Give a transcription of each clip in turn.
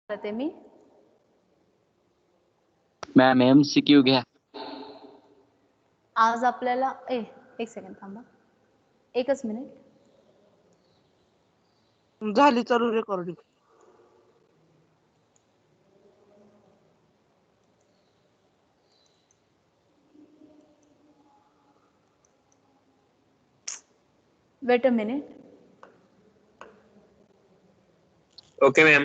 करते मी. Ma'am MCQ घ्या. आज आपल्याला एक सेकंड थांबा, एकच मिनिट. झाली चालू recording. Weight a minute. Okay ma'am.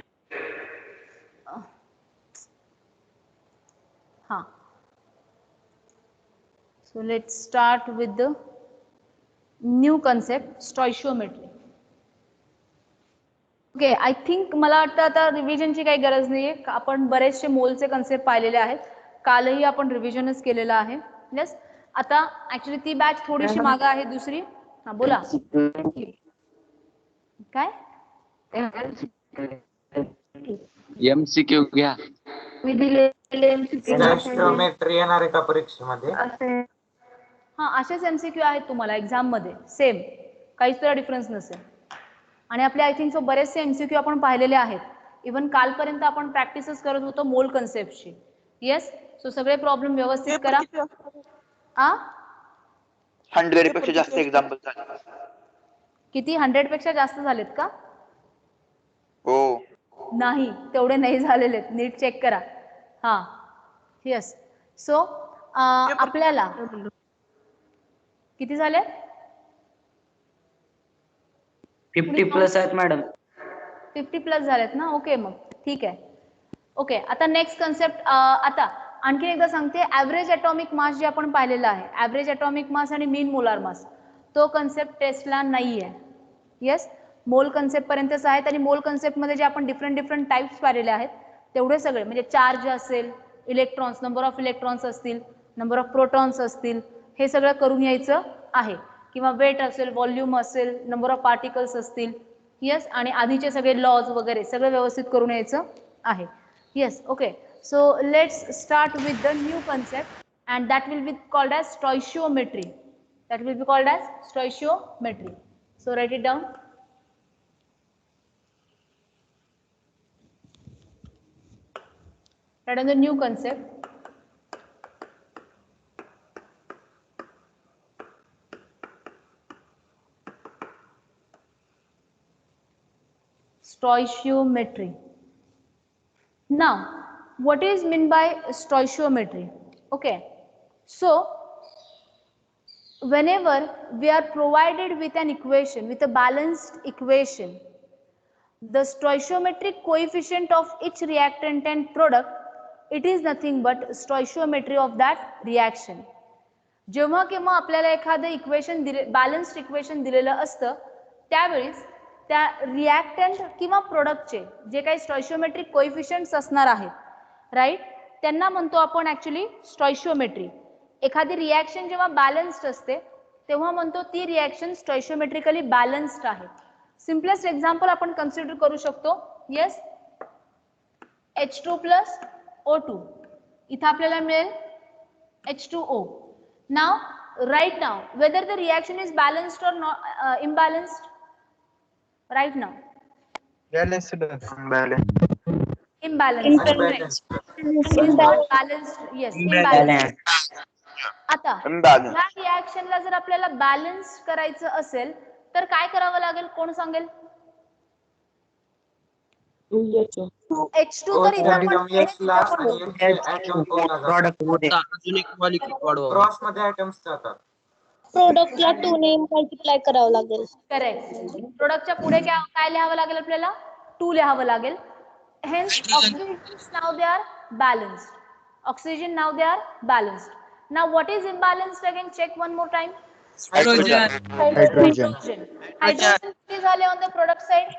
हाँ, so let's start with the new concept, stoichiometry. Okay, I think मला वाटतं आता रिव्हिजनची काही गरज नाहीये. आपण बरेचसे मोलचे कन्सेप्ट पाहिलेले आहेत, कालही आपण रिव्हिजनच केलेलं आहे. यस, आता ऍक्च्युली ती बॅच थोडीशी मागं आहे दुसरी. हा बोला काय. MCQ घ्या. मी दिलेले स्टॉइचियोमेट्री येणार आहे का परीक्षेमध्ये? हा, असेच MCQ आहेत तुम्हाला एक्झाम मध्ये, सेम, काहीच तर डिफरन्स नसेल. आणि आपले आय थिंक सो बरेचसे MCQ आपण पाहिलेले आहेत. इव्हन कालपर्यंत आपण प्रॅक्टिसच करत होतो मोल कन्सेप्टची. येस, सो सगळे प्रॉब्लेम व्यवस्थित करा. 100 पेक्षा जास्त एक्झाम्पल झाले. किती? 100 पेक्षा जास्त झालेत का? हो, नाही, तेवढे नाही झालेले, नीट चेक करा. हा, येस. सो आपल्याला किती झाले? 50+ आहेत मॅडम. 50+ झालेत ना. ओके, मग ठीक आहे. ओके, आता नेक्स्ट कन्सेप्ट. आता आणखी एकदा सांगते, ऍव्हरेज ॲटॉमिक मास जे आपण पाहिलेलं आहे, ऍव्हरेज ॲटॉमिक मास आणि मीन मोलार मास, तो कन्सेप्ट टेस्टला नाही आहे. येस, मोल कन्सेप्ट पर्यंतच आहेत. आणि मोल कन्सेप्टमध्ये जे आपण डिफरंट टाइप्स पाहिलेले आहेत तेवढे सगळे, म्हणजे चार्ज असेल, इलेक्ट्रॉन्स, नंबर ऑफ इलेक्ट्रॉन्स असतील, नंबर ऑफ प्रोटॉन्स असतील, हे सगळं करून यायचं आहे. किंवा वेट असेल, व्हॉल्यूम असेल, नंबर ऑफ पार्टिकल्स असतील. येस, आणि आधीचे सगळे लॉज वगैरे सगळं व्यवस्थित करून यायचं आहे. Yes, okay. So let's start with the new concept, and that will be called as stoichiometry. That will be called as stoichiometry. So write it down. Write down the new concept. Stoichiometry. Now, what is meant by stoichiometry? Okay, so whenever we are provided with an equation, with a balanced equation, the stoichiometric coefficient of each reactant and product, it is nothing but stoichiometry of that reaction. जेव्हा केव्हा आपल्याला एखादं equation balanced equation दिलेलं असतं, त्यावेळेस त्या reactant किंवा प्रोडक्टचे जे काही स्टॉइशियोमेट्रिक कोएफिशियंट्स असणार आहेत, राईट, त्यांना म्हणतो आपण ऍक्च्युली स्टॉइशियोमेट्री. एखादी रिॲक्शन जेव्हा बॅलन्स्ड असते तेव्हा म्हणतो ती रिॲक्शन स्टॉइशियोमेट्रिकली बॅलन्स्ड आहे. सिम्पलेस्ट एक्झाम्पल आपण कन्सिडर करू शकतो. येस, H2+O2, इथं आपल्याला मिळेल H2O. Now, right now, whether the reaction is balanced or not, imbalanced, right now. balanced. Imbalanced. It is not balanced. Yes, imbalanced. आता ह्या रिॲक्शनला जर आपल्याला बॅलन्स करायचं असेल तर काय करावं लागेल? कोण सांगेल? H2 तर इथं क्रॉस मध्ये आयटम्स जातात. प्रोडक्टला 2 ने मल्टिप्लाय करावं लागेल. करेक्ट. प्रोडक्टच्या पुढे काय लिहावं लागेल आपल्याला? 2 लिहावं लागेल. Hence, oxygens now they are balanced. Oxygen now they are balanced. Now, what is imbalanced again? Check one more time. Hydrogen. Hydrogen is on the product side.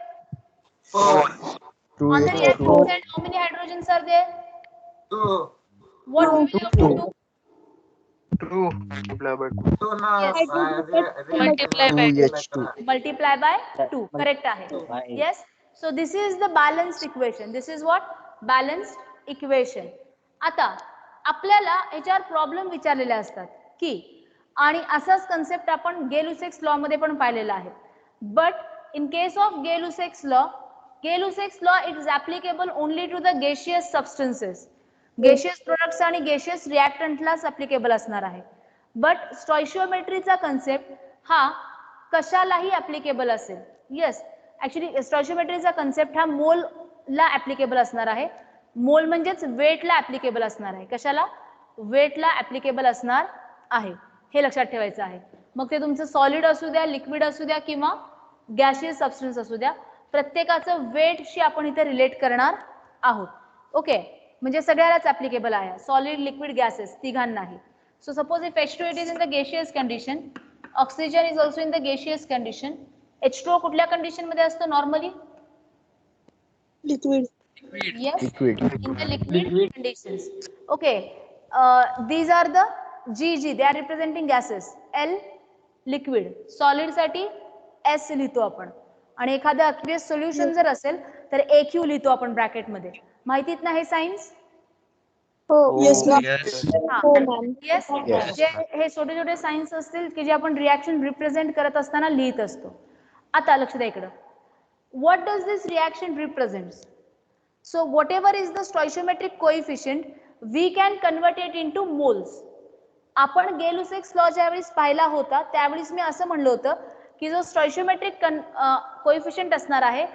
4. On the reactant side, how many hydrogens are there? 2. What do we have to do? 2 Multiply by 2. Correct आहे. Yes. So this is the balanced equation. This is what? Balanced equation. आता आपल्याला याच्यावर problem विचारलेले असतात की, आणि असाच concept आपण गे-लुसेक्स लॉ मध्ये पण पाहिलेला आहे. But in case of Gay Lussac's law, Gay-Lussac's law it is applicable only to the gaseous substances. Gaseous products आणि gaseous reactantलाच applicable असणार आहे. But stoichiometryचा concept हा कशालाही applicable असेल. Yes, actually stoichiometryचा concept हा मोल ला applicable असणार आहे. मोल म्हणजेच वेट ला applicable असणार आहे. कशाला? वेट ला applicable असणार आहे. हे लक्षात ठेवायचं आहे. मग ते तुमचं सॉलिड असू द्या, लिक्विड असू द्या किंवा गॅसियस सबस्टन्स असू द्या, प्रत्येकाचं वेटशी आपण इथे रिलेट करणार आहोत. ओके, म्हणजे सगळ्यालाच ऍप्लिकेबल आहे. सॉलिड, लिक्विड, गॅसेस तिघांनाही. So suppose if H2 it is in the gaseous condition, oxygen is also in the gaseous condition. H2O कुठल्या कंडिशन मध्ये असतो normally? Liquid. Yes, in the liquid conditions. Okay, these are the GG. They are representing gases. L liquid. Solid साठी S लिहितो आपण. आणि एखादं aqueous solution जर असेल तर AQ लिहितो आपण ब्रॅकेट मध्ये. माहितीत ना हे सायन्स? हो. Yes ma'am. हो हा. मॅम. येस, जे हे छोटे छोटे सायन्स असतील की जे आपण रिएक्शन रिप्रेझेंट करत असताना लिहित असतो. आता लक्ष द्या इकडं. What does this reaction represents? So whatever is the stoichiometric coefficient, we can convert it into moles. आपण Gay-Lussac's law ज्यावेळेस पाहिला होता त्यावेळेस मी असं म्हणलं होतं की जो स्टॉइशियोमेट्रिक कोएफिशियंट असणार आहे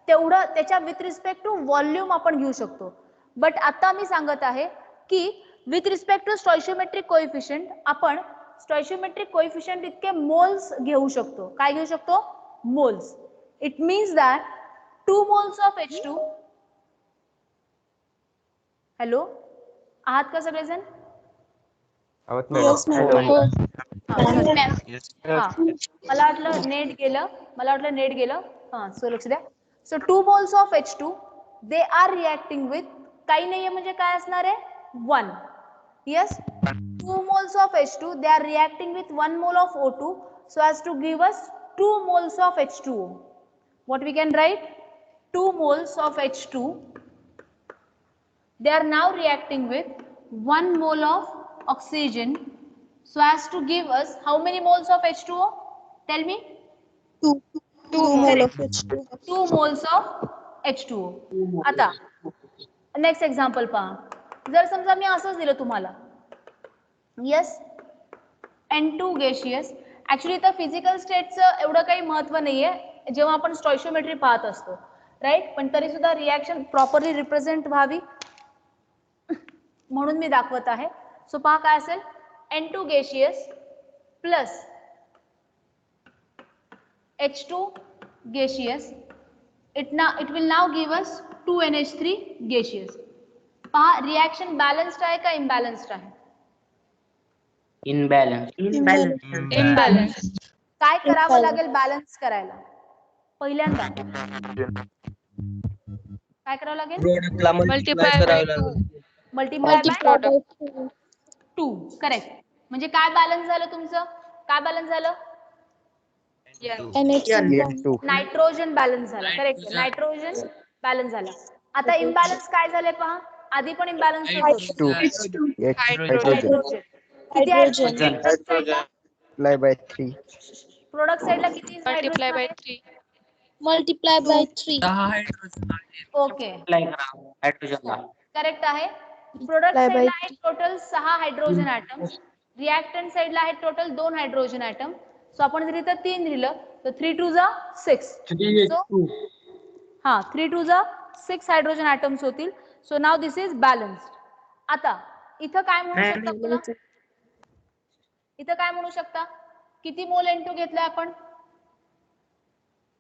तेवढं त्याच्या विथ रिस्पेक्ट टू व्हॉल्यूम आपण घेऊ शकतो. बट आता मी सांगत आहे की विथ रिस्पेक्ट टू स्टॉइशियोमेट्रिक कोएफिशियंट आपण स्टॉइशियोमेट्रिक कोएफिशियंट इतके मोल्स घेऊ शकतो. काय घेऊ शकतो? Moles. It means that 2 moles of H2. Hello, आहात का सगळेजण? Yes ma'am. हो. मला वाटलं नेट गेलं. हा, सो लक्ष द्या. So 2 moles of H2 they are reacting with, काही नाहीये म्हणजे काय असणार आहे? 1. Yes, 2 moles of H2 they are reacting with 1 mole of O2 so as to give us 2 moles of H2O. What we can write? 2 moles of H2 they are now reacting with 1 mole of oxygen so as to give us how many moles of H2O? Tell me. 2 mole of H2. 2 moles of H2O. आता next example पहा. जर समजा मी असंच दिलं तुम्हाला, yes, N2 gaseous. Actually तर physical स्टेटचं एवढं काही महत्व नाहीये जेव्हा आपण स्टॉइशियोमेट्री पाहत असतो, राईट. पण तरी सुद्धा रिएक्शन प्रॉपरली रिप्रेझेंट व्हावी म्हणून मी दाखवत आहे. सो पहा काय असेल? N2 gaseous plus H2 gaseous. It will now give us 2NH3 gaseous. पहा रिएक्शन बॅलन्स्ड आहे का इम्बॅलन्स्ड आहे? इम्बॅलन्स. काय करावं लागेल बॅलन्स करायला? पहिल्यांदा काय करावं लागेल? मल्टिप्लाय करावं लागेल. Multiply by 2. करेक्ट. म्हणजे काय बॅलन्स झालं तुमचं? काय बॅलन्स झालं? नायट्रोजन बॅलन्स झाला. करेक्ट, नायट्रोजन बॅलन्स झाला. आता इम्बॅलन्स काय झाले पहा. आधी पण इम्बॅलन्स होतं. हायड्रोजन. किती हायड्रोजन? प्रोडक्ट साइडला किती hydrogen? Multiply by 3. Okay, correct आहे. प्रोडक्ट साइडला आहे टोटल 6 हायड्रोजन ॲटम्स. रिएक्टंट साइडला आहे टोटल 2 हायड्रोजन ॲटम. सो आपण जर इथं 3 लिहिलं तर 3 2 जा 6. सो हा 3 2 जा 6 हायड्रोजन ॲटम्स होतील. So now this is balanced. आता इथं काय म्हणू शकता पुन्हा? इथं काय म्हणू शकता? किती मोल N2 घेतलाय आपण?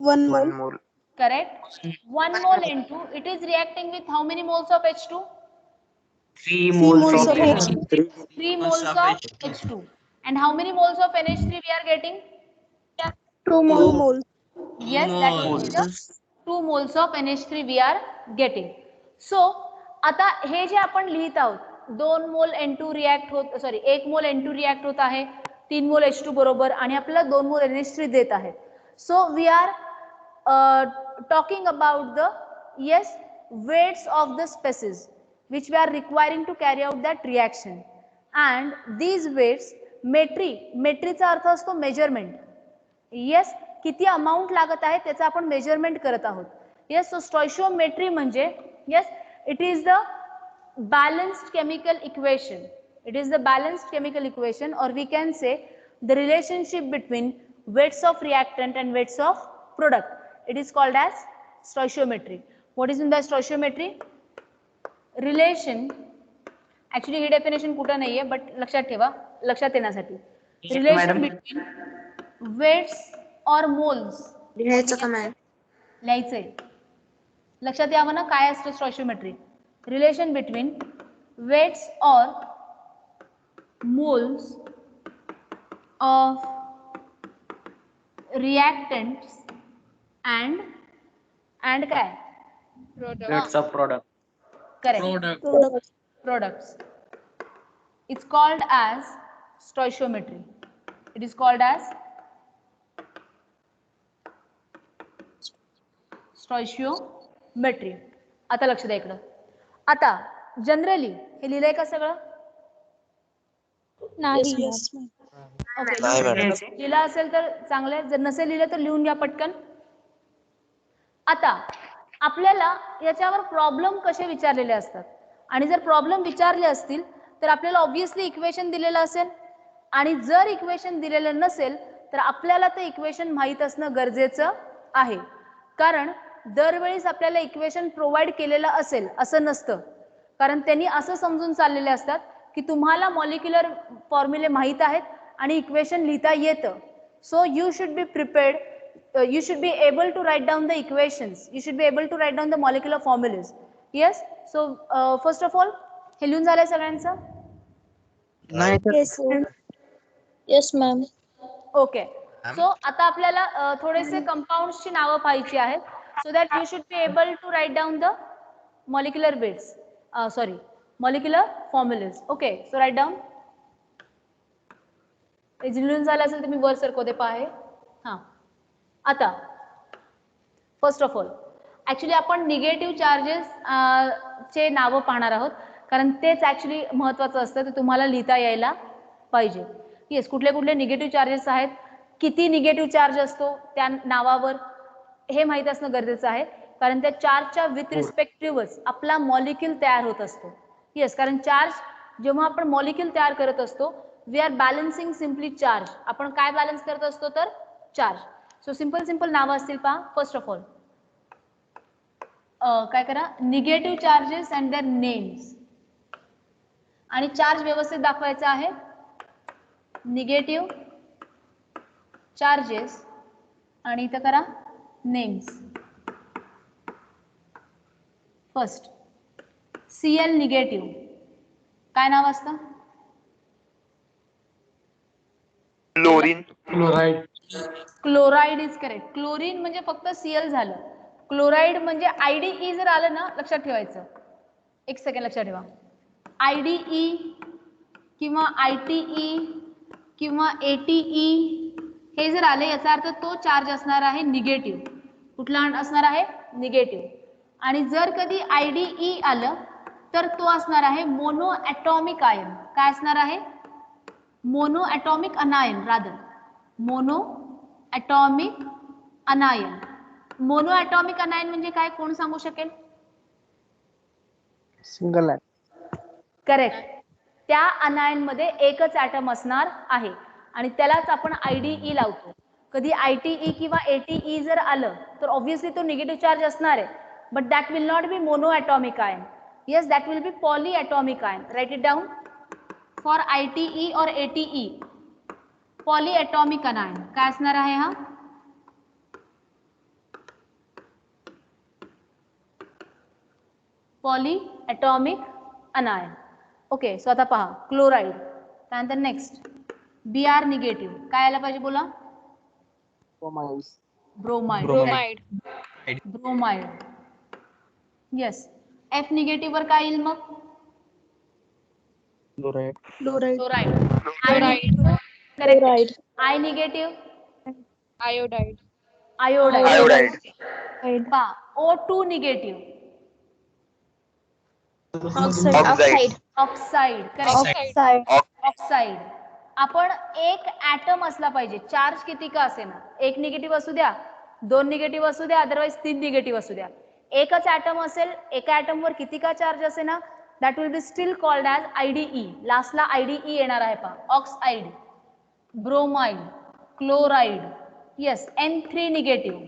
1 mole. Correct. 1 mole N2. It is reacting with how many moles of H2? 3 moles of H2. 3 moles of H2. And how many moles of NH3 we are getting? 2 moles. Yes, that will be the 2 moles of NH3 we are getting. So आता हे जे आपण लिहित आहोत 2 मोल N2 react होत, sorry 1 मोल N2 react होत आहे 3 मोल H2 बरोबर आणि आपल्याला 2 मोल NH3 देत आहेत. So we are talking about the weights of the species which we are requiring to carry out that reaction, and these weights मेट्रीचा अर्थ असतो मेजरमेंट. किती अमाउंट लागत आहे त्याचा आपण मेजरमेंट करत आहोत. येस. सो स्टॉइशियोमेट्री म्हणजे yes it is the balanced chemical equation. It is the balanced chemical equation, or we can say the relationship between weights of reactant and weights of product. It is called as stoichiometry. What is in the stoichiometry? Relation. Actually he definition कुठं नाहीये, but लक्षात ठेवा, लक्षात येण्यासाठी. Relation between weights or moles. लिहायचं का ma'am? लिहायचंय. लक्षात यावं ना काय असतं स्टॉइशियोमेट्री. Relation between weights or moles of reactants and काय? Weights of product. Correct. Products. It's called as stoichiometry. It is called as stoichiometry. आता लक्ष द्या इकडं. आता जनरली हे लिहिलंय का सगळं? नाही. ओके. लिहिलं असेल तर चांगलं, जर नसेल लिहिलं तर लिहून घ्या पटकन. आता आपल्याला याच्यावर प्रॉब्लेम कसे विचारलेले असतात, आणि जर प्रॉब्लेम विचारले असतील तर आपल्याला ऑब्विसली इक्वेशन दिलेलं असेल, आणि जर इक्वेशन दिलेलं नसेल तर आपल्याला ते इक्वेशन माहीत असणं गरजेचं आहे. कारण दरवेळेस आपल्याला इक्वेशन प्रोव्हाइड केलेलं असेल असं नसतं, कारण त्यांनी असं समजून चाललेले असतात की तुम्हाला मॉलिक्युलर फॉर्म्युले माहीत आहेत आणि इक्वेशन लिहिता येतं. So you should B prepared, you should be able to write down the equations, you should be able to write down the molecular formulas. Yes. So first of all हे लिहून झालंय सगळ्यांचं? Yes ma'am. Okay. So आता आपल्याला थोडेसे कंपाऊंड्सची नावं पाहायची आहेत, so that you should be able to write down the molecular weights, sorry molecular formulas. Okay. So write down. हे लिहून झालं असेल तर मी वर सरकवते पहा. हां. आता फर्स्ट ऑफ ऑल ऍक्च्युली आपण निगेटिव्ह चार्जेस चे नावं पाहणार आहोत, कारण तेच ऍक्च्युली महत्वाचं असतं, ते तुम्हाला लिहिता यायला पाहिजे. येस. कुठले कुठले निगेटिव्ह चार्जेस आहेत, किती निगेटिव्ह चार्ज असतो त्या नावावर हे माहीत असणं गरजेचं आहे, कारण त्या चार्जच्या विथ रिस्पेक्टिव्हच आपला मॉलिक्यूल तयार होत असतो. येस. कारण चार्ज जेव्हा आपण मॉलिक्यूल तयार करत असतो, we are balancing simply charge. आपण काय बॅलन्स करत असतो तर चार्ज. सो सिंपल नावं असतील पहा. फर्स्ट ऑफ ऑल काय करा, negative charges and their names, आणि चार्ज व्यवस्थित दाखवायचा आहे. निगेटिव्ह चार्जेस आणि इथं करा नेम्स. फर्स्ट Cl निगेटिव्ह, काय नाव असतं? Chlorine. Chloride is correct. Chlorine म्हणजे फक्त Cl झालं. क्लोराइड म्हणजे IDE जर आलं ना, लक्षात ठेवायचं. एक सेकंड लक्षात ठेवा. IDE किंवा ITE किंवा ATE हे जर आले, याचा अर्थ तो चार्ज असणार आहे निगेटिव्ह. कुठला असणार आहे? निगेटिव्ह. आणि जर कधी IDE आलं तर तो असणार आहे मोनो ॲटॉमिक आयन. काय असणार आहे? Mono atomic अनायन. Rather mono atomic अनायन. Mono atomic अनायन म्हणजे काय, कोण सांगू शकेल? सिंगल आहे. करेक्ट. त्या अनायन मध्ये एकच ॲटम असणार आहे आणि त्यालाच आपण IDE लावतो. कधी ITE किंवा ATE जर आलं तर ऑब्विसली तो निगेटिव्ह चार्ज असणार आहे, but that will not be mono atomic ion. Yes, that will be poly atomic ion. Write it down. For ITE और ATE पॉली ॲटॉमिक अनायन काय असणार आहे? हा poly atomic anion. Okay. So आता पहा chloride. त्यानंतर नेक्स्ट Br निगेटिव्ह. काय यायला पाहिजे बोला? Bromide. Bromide. Yes. F negative वर काय येईल मग? Chloride. Correct. I negative? Iodide. Iodide. पहा O2 negative? Oxide. Correct. Oxide. आपण एक ॲटम असला पाहिजे, चार्ज किती का असेना, एक निगेटिव्ह असू द्या दोन निगेटिव्ह असू द्या, अदरवाईज 3 निगेटिव्ह असू द्या. एकच ऍटम असेल, एका ऍटमवर किती का चार्ज असे ना, that will be still called as IDE. लास्टला IDE येणार आहे पहा. Oxide, bromide, chloride. Yes, N3 negative.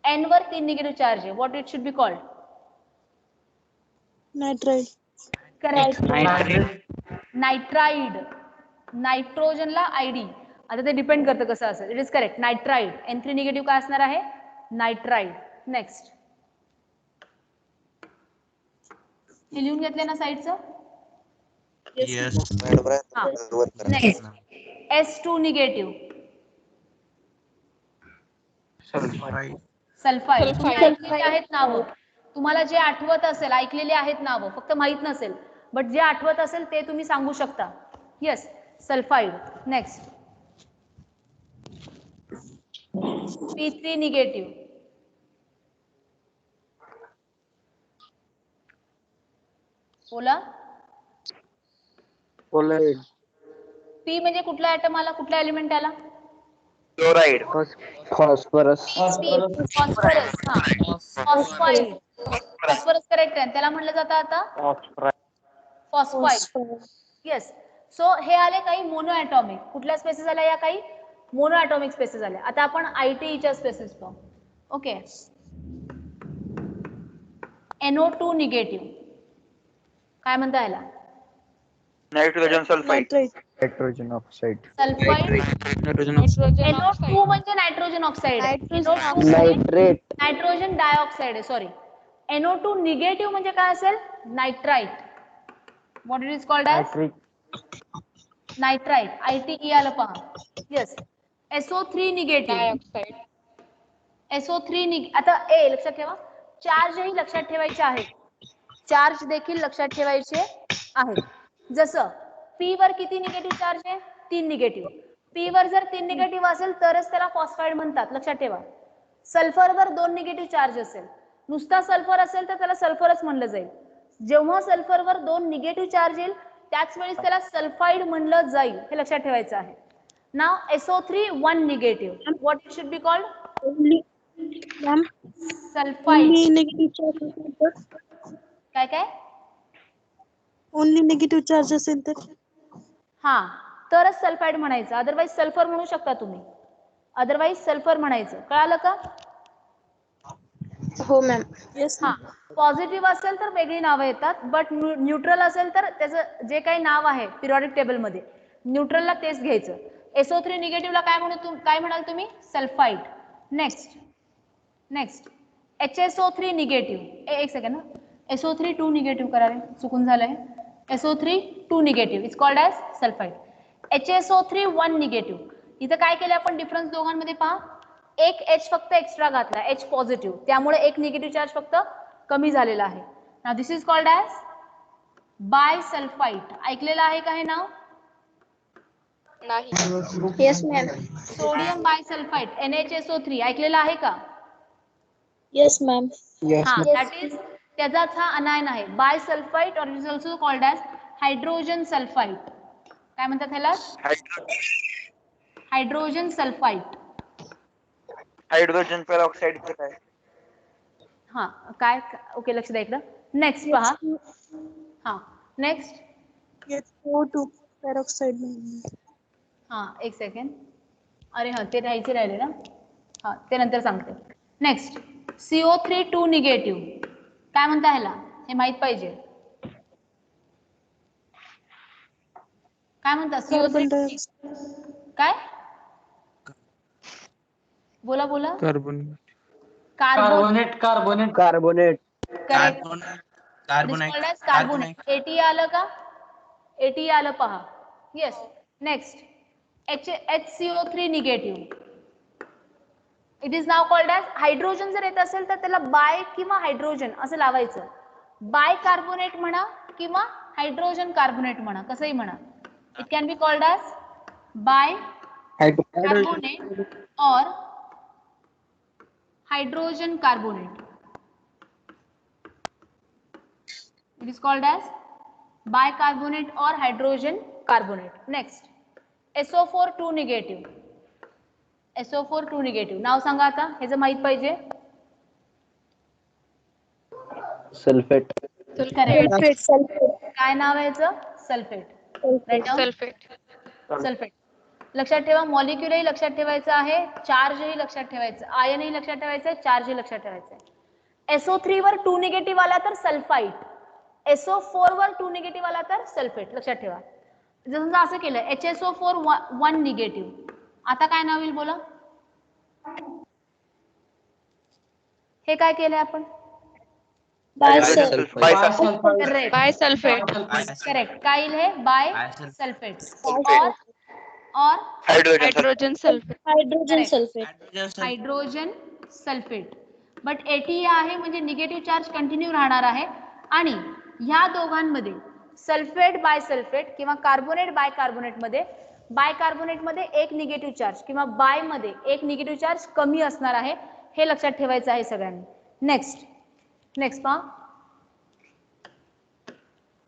N वर 3 निगेटिव्ह चार्ज आहे. What it should be called? Nitride. Correct. Nitrate. Nitride. नायट्रोजनला ID. आता ते डिपेंड करतं कसं असेल. It is correct. Nitride. N3 negative काय असणार आहे? नायट्राइड. नेक्स्ट. हे लिहून घेतले ना साईडचं? नेक्स्ट. S2 negative. सल्फाइड. तुम्ही ऐकलेली आहेत नावं. तुम्हाला जे आठवत असेल, ऐकलेले आहेत नावं, फक्त माहित नसेल, बट जे आठवत असेल ते तुम्ही सांगू शकता. Yes, sulphide. Next. P3 negative. बोला. पोलराइड. P म्हणजे कुठला ऍटम आला, कुठला एलिमेंट आला? क्लोराइड. फॉस्फरस. फॉस्फरस. हा, फॉस्फाइड. फॉस्फरस करेक्ट आहे. त्याला म्हणलं जातं आता फॉस्फाइड. येस. सो हे आले काही मोनो ॲटॉमिक. कुठल्या स्पेसेस आल्या? या काही मोनो ॲटॉमिक स्पेसेस आल्या. आता आपण ITEच्या स्पेसेस पाहू. ओके. NO2 negative. काय म्हणता याला? Nitrogen sulphide. Nitrogen oxide. Sulphide. NO2 म्हणजे नायट्रोजन ऑक्साइड आहे. NO2 nitrate. नायट्रोजन डायऑक्साइड आहे. सॉरी. NO2 निगेटिव्ह म्हणजे काय असेल? Nitrite. What it is called as? Nitrite. ITE आलं पहा. येस. SO3 negative. SO3 आता लक्षात ठेवा, चार्जही लक्षात ठेवायचे आहेत. चार्ज देखील लक्षात ठेवायचे आहेत. जसं P वर किती निगेटिव्ह चार्ज आहे? 3 निगेटिव्ह. P वर जर 3 निगेटिव्ह असेल तरच त्याला फॉस्फाइड म्हणतात. लक्षात ठेवा. सल्फरवर 2 निगेटिव्ह चार्ज असेल, नुसता सल्फर असेल तर त्याला सल्फरच म्हणलं जाईल. जेव्हा सल्फरवर 2 निगेटिव्ह चार्ज येईल त्याच वेळेस त्याला सल्फाइड म्हणलं जाईल. हे लक्षात ठेवायचं आहे. नाव SO3 1 negative. What it should be called? Sulphide. काय काय? ओनली निगेटिव्ह चार्ज असेल तर? हा, तरच सल्फाइड म्हणायचं. अदरवाईज सल्फर म्हणू शकता तुम्ही. अदरवाईज सल्फर म्हणायचं. कळालं का? हो मॅम. येस. हा, पॉझिटिव्ह असेल तर वेगळी नावं येतात, बट न्यूट्रल असेल तर त्याचं जे काही नाव आहे पिरियॉडिक टेबलमध्ये न्यूट्रलला तेच घ्यायचं. SO3 निगेटिव्हला काय म्हणाल तुम्ही? सल्फाइड. नेक्स्ट. HSO3 negative. एक सेकंड. SO3 2 निगेटिव्ह करा रे, चुकून झालंय. SO3 2 negative is called as sulphide. HSO3 1 negative. इथं काय केलं आपण डिफरन्स दोघांमध्ये पहा. एक H फक्त एक्स्ट्रा घातला, H पॉझिटिव्ह, त्यामुळे एक निगेटिव्ह चार्ज फक्त कमी झालेला आहे. Now this is called as bisulphide. ऐकलेलं आहे का हे नाव? नाही. Yes ma'am. Sodium bisulphide NHSO3 ऐकलेलं आहे का? Yes ma'am. हा, दॅट इज त्याचाच हा अनायन आहे. बायसल्फाइड और it is also called as hydrogen sulphide. काय म्हणतात ह्याला? Hydrogen sulphide. हायड्रोजन पेरॉक्साइड काय? हा, काय? ओके, लक्ष द्या इकडं. नेक्स्ट पहा. हा, नेक्स्ट. O2 peroxide. हा, एक सेकंड. अरे हा, ते राहिले ना. हा, ते नंतर सांगते. नेक्स्ट. CO3 2 negative. काय म्हणता ह्याला? हे माहित पाहिजे. काय म्हणता? CO3 काय? बोला. Carbonate. Carbonate. Correct. Carbonate. ATE आलं का? ATE आलं पहा. Yes. Next. HCO3 negative. It is now called as hydrogen. जर येत असेल तर त्याला बाय किंवा हायड्रोजन असं लावायचं. बाय कार्बोनेट म्हणा किंवा हायड्रोजन कार्बोनेट म्हणा, कसंही म्हणा. It can be called as bicarbonate और hydrogen carbonate. It is called as bicarbonate or hydrogen carbonate. Next, SO4 2 negative. SO4 2 negative. नाव सांगा आता, हे जर माहित पाहिजे. सल्फेट. करेक्ट. सल्फेट. काय नाव आहे याचं? Sulphate. Write down. Sulphate. Sulphate. लक्षात ठेवा, मॉलिक्युलही लक्षात ठेवायचं आहे, चार्जही लक्षात ठेवायचं, आयनही लक्षात ठेवायचं आहे, चार्जही लक्षात ठेवायचं आहे. SO3 वर 2 निगेटिव्ह आला तर सल्फाईट, SO4 वर 2 निगेटिव्ह आला तर सल्फेट. लक्षात ठेवा. जर समजा असं केलं HSO4 1 निगेटिव्ह, आता काय नाव येईल बोला? हे काय केलंय आपण? करेक्ट. बायसल्फेट. करेक्ट. काय येईल हे? बाय सल्फेट और hydrogen sulphate. Hydrogen sulphate. Hydrogen sulphate. But AT आहे म्हणजे निगेटिव्ह चार्ज कंटिन्यू राहणार आहे आणि ह्या दोघांमध्ये सल्फेट बाय सल्फेट किंवा कार्बोनेट बाय कार्बोनेट मध्ये एक निगेटिव्ह चार्ज किंवा बाय मध्ये एक निगेटिव्ह चार्ज कमी असणार आहे, हे लक्षात ठेवायचं आहे सगळ्यांनी. नेक्स्ट पहा,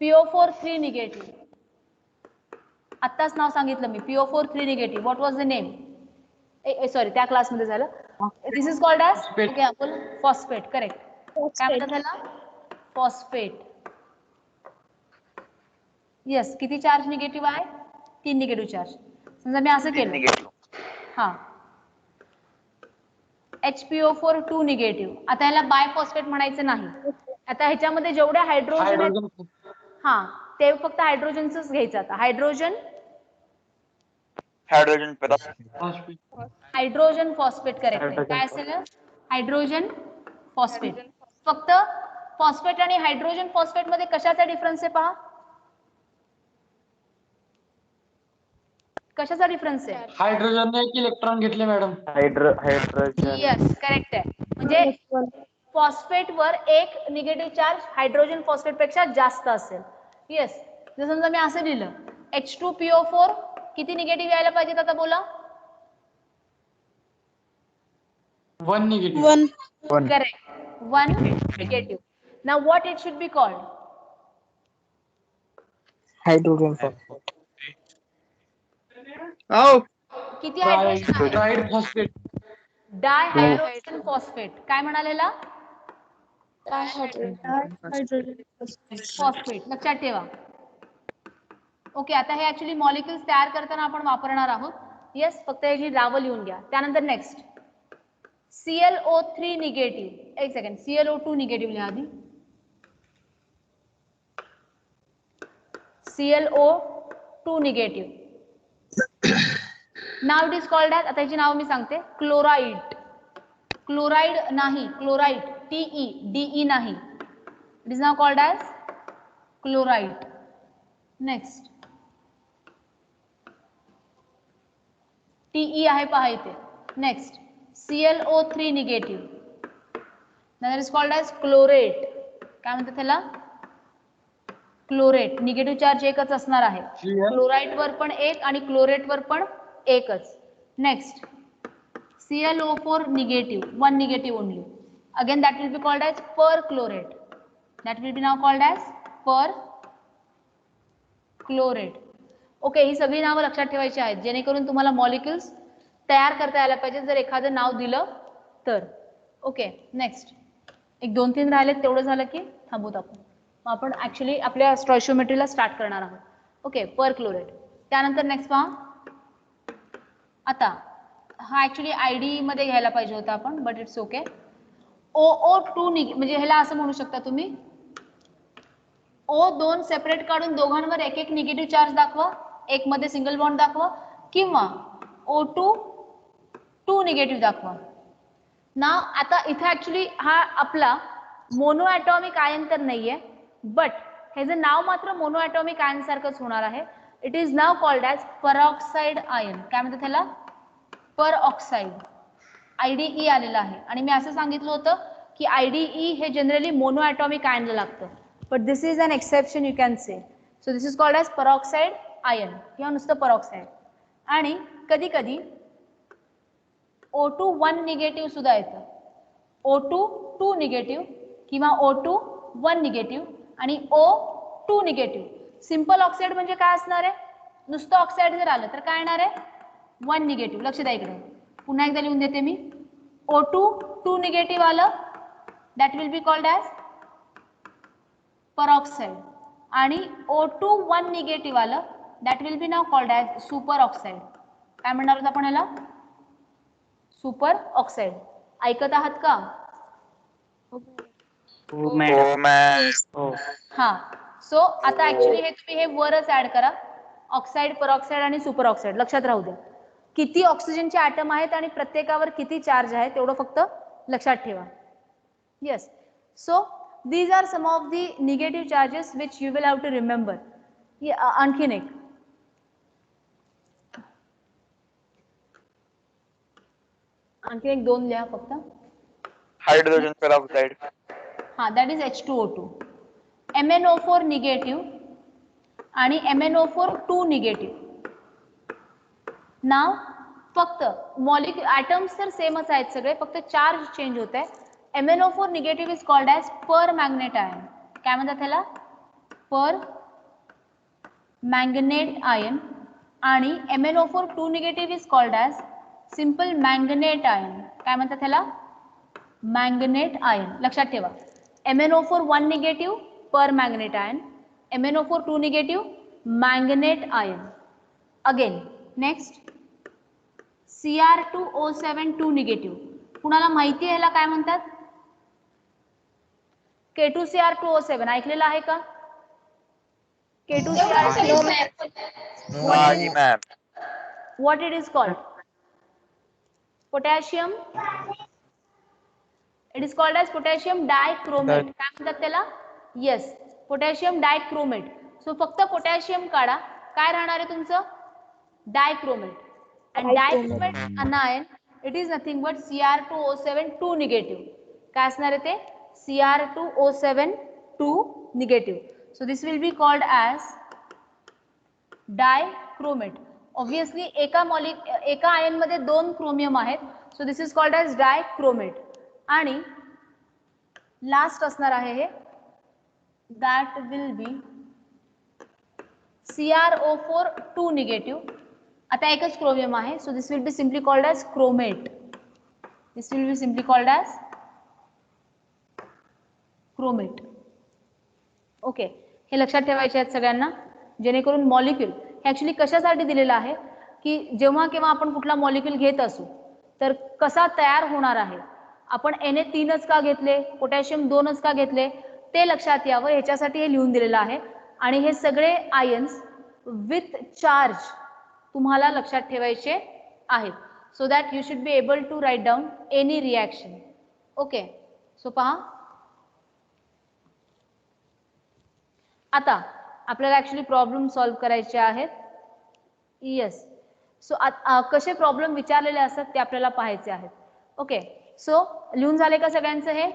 PO4 3 निगेटिव्ह. आत्ताच नाव सांगितलं मी, PO4 3 negative. What was the name? Sorry, त्या क्लासमध्ये झालं. दिस इज कॉल्ड ॲज ओके आपण फॉस्फेट. करेक्ट. काय म्हणतात त्याला? फॉस्फेट. येस. किती चार्ज निगेटिव्ह आहे? 3 निगेटिव्ह चार्ज. समजा मी असं केलं, हा, HPO4 2 निगेटिव्ह. आता ह्याला बायफॉस्फेट म्हणायचं नाही. आता ह्याच्यामध्ये जेवढे हायड्रोजन आहेत, हा, ते फक्त हायड्रोजनच घ्यायचं. आता हायड्रोजन फॉस्फेट. करेक्ट. काय असेल? Hydrogen phosphate. फक्त फॉस्फेट आणि हायड्रोजन फॉस्फेट मध्ये कशाचा डिफरन्स आहे पहा? कशाचा डिफरन्स आहे? हायड्रोजनने एक इलेक्ट्रॉन घेतले मॅडम. हायड्रोजन. यस, करेक्ट आहे. म्हणजे फॉस्फेट वर एक निगेटिव्ह चार्ज हायड्रोजन फॉस्फेट पेक्षा जास्त असेल. येस. जर समजा मी असं लिहिलं H2PO4 किती निगेटिव्ह यायला पाहिजेत आता बोला? 1 negative. Correct. 1 negative. Now what it should be called? Hydrogen. किती हायड्रोजन आहे? ट्राइड फॉस्फेट. Dihydrogen phosphate. काय म्हणालेला? फॉस्फेट. लक्षात ठेवा. ओके. आता हे ऍक्च्युली मॉलिक्युल्स तयार करताना आपण वापरणार आहोत. येस. फक्त याची नावं लिहून घ्या. त्यानंतर नेक्स्ट ClO3 निगेटिव्ह. एक सेकंड, ClO2 निगेटिव्ह लिहा आधी. ClO2 negative. Now it is called as, आता याची नाव मी सांगते, क्लोराइड. क्लोराइड नाही, क्लोराइड. TE नाही. It is now called as chloride. Next TE आहे पहा इथे. Next ClO3 negative. That is called as chlorate. काय म्हणतात त्याला? क्लोरेट. निगेटिव्ह चार्ज एकच असणार आहे. क्लोराइड वर पण एक आणि क्लोरेट वर पण एकच. Next ClO4 negative, 1 negative only. Again that will be called as perchlorate. That will be नाव कॉल्ड ॲज परक्लोरेट. ओके. ही सगळी नावं लक्षात ठेवायची आहेत जेणेकरून तुम्हाला मॉलिक्युल्स तयार करता यायला पाहिजे जर एखादं नाव दिलं तर. ओके. नेक्स्ट एक 2-3 राहिलेत, तेवढं झालं की थांबूत आपण. मग आपण ऍक्च्युली आपल्या स्टॉइशियोमेट्रीला स्टार्ट करणार आहोत. ओके. परक्लोरेट. त्यानंतर नेक्स्ट पहा. आता हा ऍक्च्युली ID मध्ये घ्यायला पाहिजे होता आपण, बट इट्स ओके. OO2 म्हणजे ह्याला असं म्हणू शकता तुम्ही, O2 सेपरेट काढून दोघांवर एक एक निगेटिव्ह चार्ज दाखवा, एक मध्ये सिंगल बॉन्ड दाखवा, किंवा O2 2 निगेटिव्ह दाखवा. ना आता इथे ऍक्च्युली हा आपला मोनो ॲटॉमिक आयन तर नाहीये, बट हे जे नाव मात्र मोनो ॲटॉमिक आयन सारखंच होणार आहे. It is now called as peroxide ion. काय म्हणतात त्याला? परऑक्साइड. IDE आलेला आहे. आणि मी असं सांगितलं होतं की IDE हे जनरली मोनो ॲटॉमिक आयनला लागतं, but this is an exception you can say. So this is called as peroxide ion किंवा नुसतं परऑक्साइड. आणि कधी कधी O2 1 निगेटिव्ह सुद्धा येतं. O2 2 निगेटिव्ह किंवा O2 1 निगेटिव्ह आणि O2 निगेटिव्ह. सिंपल ऑक्साइड म्हणजे काय असणार आहे? नुसतं ऑक्साइड जर आलं तर काय येणार आहे? 1 निगेटिव्ह. लक्ष द्या इकडे. पुन्हा एकदा लिहून देते मी. O2 2 निगेटिव्ह आलं, that will be called as peroxide. आणि O2 1 निगेटिव्ह आलं, दॅट विल बी नाव कॉल्ड ॲज सुपर ऑक्साइड. काय म्हणणार आहोत आपण याला? Super oxide. ऐकत आहात का? हो मॅडम. हो. हा. सो आता ऍक्च्युली हे तुम्ही हे वरच ऍड करा, ऑक्साइड, परऑक्साइड आणि सुपर ऑक्साइड. लक्षात राहू द्या किती ऑक्सिजनचे ॲटम आहेत आणि प्रत्येकावर किती चार्ज आहे तेवढं फक्त लक्षात ठेवा. Yes. So these are some of the negative charges which you will have to remember. आणखीन एक दोन लिहा फक्त. Hydrogen peroxide. हा, that is H2O2. MnO4 negative आणि MnO4 2 निगेटिव्ह. नाव फक्त मॉलिक्युल ॲटम्स तर सेमच आहेत सगळे, फक्त चार्ज चेंज होत आहे. MnO4 negative is called as permanganate ion. काय म्हणतात त्याला? Permanganate ion. आणि MnO4 2 negative is called as simple manganate ion. काय म्हणतात त्याला? Manganate ion. लक्षात ठेवा. MnO4 1 negative permanganate ion, MnO4 2 negative manganate ion. Again next Cr2O7 2 negative. कुणाला माहिती आहे याला काय म्हणतात? K2Cr2O7 ऐकलेलं आहे का? K2Cr2O7. नाही ma'am. What it is called? Potassium. It is called as potassium dichromate. काय म्हणतात त्याला? Yes, potassium dichromate. सो फक्त पोटॅशियम काढा, काय राहणार आहे तुमचं? Dichromate. And dichromate anion, it is nothing but Cr2O7 2 negative. काय असणार आहे ते? Cr2O7 2 negative. So this will be called as dichromate. Obviously एका आयन मध्ये 2 क्रोमियम आहेत, so this is called as dichromate. आणि लास्ट असणार आहे हे, that will be CrO4 2 negative. आता एकच क्रोमियम आहे, so this will be simply called as chromate. This will be simply called as chromate. Okay, हे लक्षात ठेवायचे आहेत सगळ्यांना, जेणेकरून मॉलिक्यूल हे ऍक्च्युली कशासाठी दिलेलं आहे की जेव्हा केव्हा आपण कुठला मॉलिक्यूल घेत असू तर कसा तयार होणार आहे. आपण Na3च का घेतले, पोटॅशियम 2च का घेतले ते लक्षात यावं, ह्याच्यासाठी हे लिहून दिलेलं आहे. आणि हे सगळे आयन्स विथ चार्ज तुम्हाला लक्षात ठेवायचे आहेत, so that you should be able to write down any reaction. Okay, so पहा आता आपल्याला ऍक्च्युली प्रॉब्लेम सॉल्व्ह करायचे आहेत. येस, सो कसे प्रॉब्लेम विचारलेले असतात ते आपल्याला पाहायचे आहेत. ओके, सो लिहून झाले का सगळ्यांचं हे?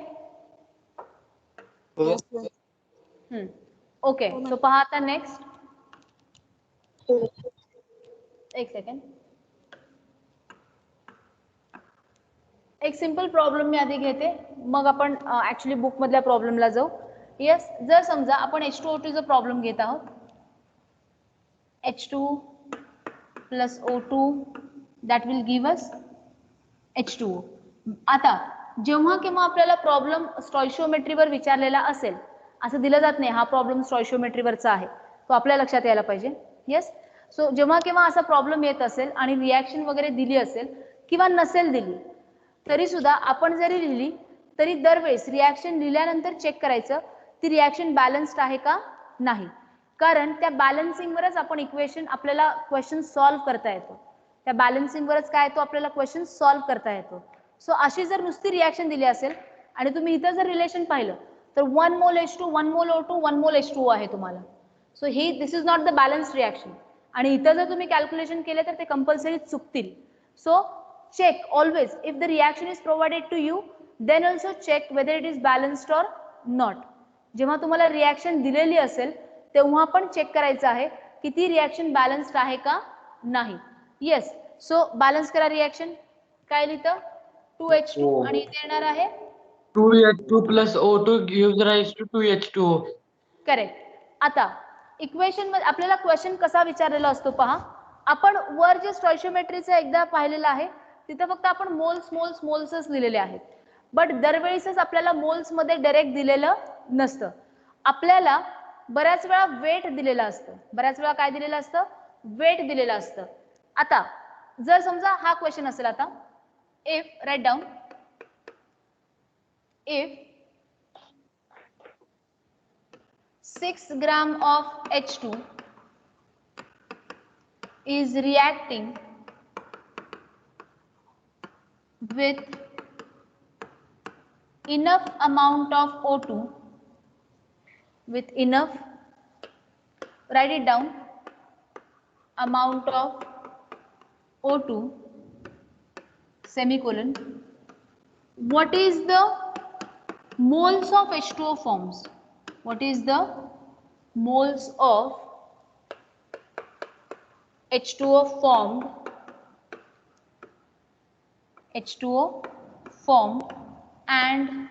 ओके, सो पहा आता नेक्स्ट. एक सेकंड, एक सिंपल प्रॉब्लेम मी आधी घेते, मग आपण ऍक्च्युली बुक मधल्या प्रॉब्लेमला जाऊ. येस, जर समजा आपण H2O2 चा प्रॉब्लेम घेत आहोत, H2 plus O2 that will give us H2O. आता जेव्हा केव्हा आपल्याला प्रॉब्लेम स्टॉइशियोमेट्रीवर विचारलेला असेल, असं दिलं जात नाही हा प्रॉब्लेम स्टॉइशियोमेट्रीवरचा आहे, तो आपल्या लक्षात यायला पाहिजे. येस, सो जेव्हा केव्हा असा प्रॉब्लेम येत असेल आणि रिॲक्शन वगैरे दिली असेल किंवा नसेल दिली तरी सुद्धा आपण जरी लिहिली तरी दरवेळेस रिॲक्शन लिहिल्यानंतर चेक करायचं ती रिॲक्शन बॅलन्स्ड आहे का नाही, कारण त्या बॅलन्सिंगवरच आपण इक्वेशन आपल्याला क्वेश्चन सॉल्व्ह करता येतो. त्या बॅलन्सिंगवरच काय येतो आपल्याला क्वेश्चन सॉल्व्ह करता येतो. सो अशी जर नुसती रिॲक्शन दिली असेल आणि तुम्ही इथं जर रिलेशन पाहिलं तर 1 मोल H2 1 मोल O2 1 मोल H2O आहे तुम्हाला. सो ही this is not the balanced reaction. आणि इथं जर तुम्ही कॅल्क्युलेशन केले तर ते कंपल्सरी चुकतील. So check always if the reaction is provided to you, then also check whether it is balanced or not. जेव्हा तुम्हाला रिॲक्शन दिलेली असेल तेव्हा पण चेक करायचं आहे की ती रिॲक्शन बॅलन्स्ड आहे का नाही. येस, सो बॅलन्स करा रिॲक्शन. काय लिहितं? 2H2 आणि इथे येणार आहे 2H2 plus O2 gives rise to 2H2O. Correct. आता इक्वेशन मध्ये आपल्याला क्वेश्चन कसा विचारलेला असतो पहा, आपण वर जे स्टॉइशियोमेट्रीचं एकदा पाहिलेलं आहे तिथे फक्त आपण मोल्सच लिहिलेले आहेत. बट दरवेळीच आपल्याला मोल्स मध्ये डायरेक्ट दिलेलं नसतं. आपल्याला बऱ्याच वेळा वेट दिलेलं असतं. बऱ्याच वेळा काय दिलेलं असतं? वेट दिलेलं असतं. आता जर समजा हा क्वेश्चन असेल, आता if write down, if 6 gram of H2 is reacting with enough amount of O2, with enough, write it down, amount of O2 semicolon, what is the moles of H2O forms? What is the moles of H2O formed? H2O formed and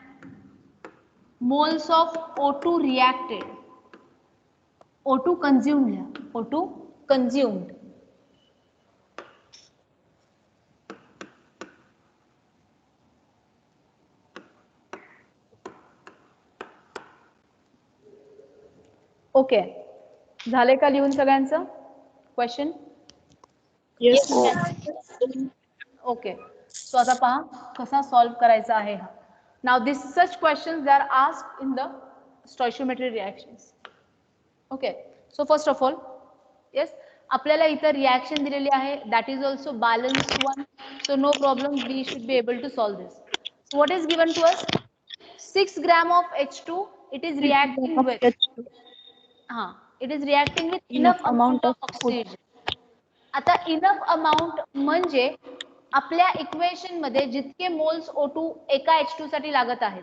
moles of O2 reacted. O2 consumed. O2 consumed. Okay, झाले का लिहून सगळ्यांचं question? Yes. Okay, so आता पहा कसा solve करायचा आहे हा. Now this such questions they are asked in the stoichiometry reactions. Okay, so first of all, yes, आपल्याला इथं रिएक्शन दिलेली आहे, that is also balanced one, so no problem, we should be able to solve this. So what is given to us? 6 gram of H2, it is reacting with, it is reacting with enough amount of oxygen. आता enough amount म्हणजे आपल्या equation मध्ये जितके moles O2 एका H2 साठी लागत आहेत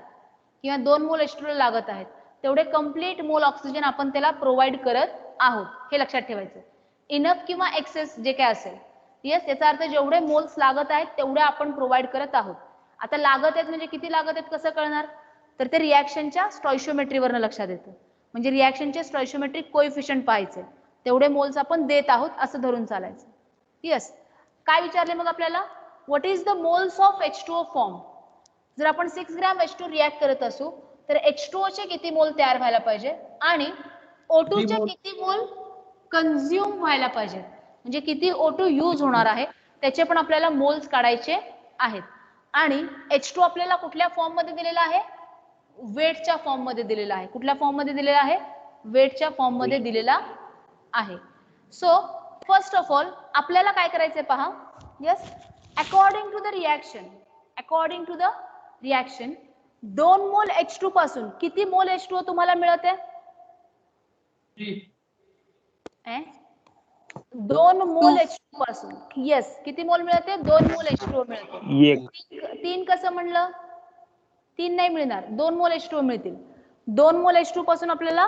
किंवा 2 मोल H2 ला लागत आहेत तेवढे कंप्लीट मोल ऑक्सिजन आपण त्याला प्रोव्हाइड करत आहोत, हे लक्षात ठेवायचं. इनफ किंवा एक्सेस जे काय असेल, येस, याचा अर्थ जेवढे मोल्स लागत आहेत तेवढे आपण प्रोव्हाइड करत आहोत. आता लागत आहेत म्हणजे किती लागत आहेत कसं कळणार? तर ते रिएक्शनच्या स्टॉइशियोमेट्रीवरनं लक्षात येतं. म्हणजे रिएक्शनचे स्टॉइशियोमेट्रिक कोएफिशियंट पाहायचे, तेवढे मोल्स आपण देत आहोत असं धरून चालायचं. यस, काय विचारले मग आपल्याला? What is the moles of H2O form? जर आपण 6 ग्रॅम H2 रिएक्ट करत असू तर H2O चे किती मोल तयार व्हायला पाहिजे आणि O2 चे किती मोल कंझ्युम व्हायला पाहिजे, म्हणजे किती O2 यूज होणार आहे त्याचे पण आपल्याला मोल्स काढायचे आहेत. आणि H2 आपल्याला कुठल्या फॉर्म मध्ये दिलेला आहे? वेटच्या फॉर्म मध्ये दिलेला आहे. कुठल्या फॉर्म मध्ये दिलेला आहे? वेटच्या फॉर्म मध्ये दिलेला आहे. सो फर्स्ट ऑफ ऑल आपल्याला काय करायचंय पहा. Yes, according to the reaction 2 mole H2 पासून किती मोल H2O तुम्हाला मिळत आहे? 2 मोल H2 पासून, यस, किती मोल मिळते? 2 मोल H2O मिळते. 3 कसं म्हणलं? 3 नाही मिळणार, 2 मोल H2O मिळतील. 2 मोल H2 पासून आपल्याला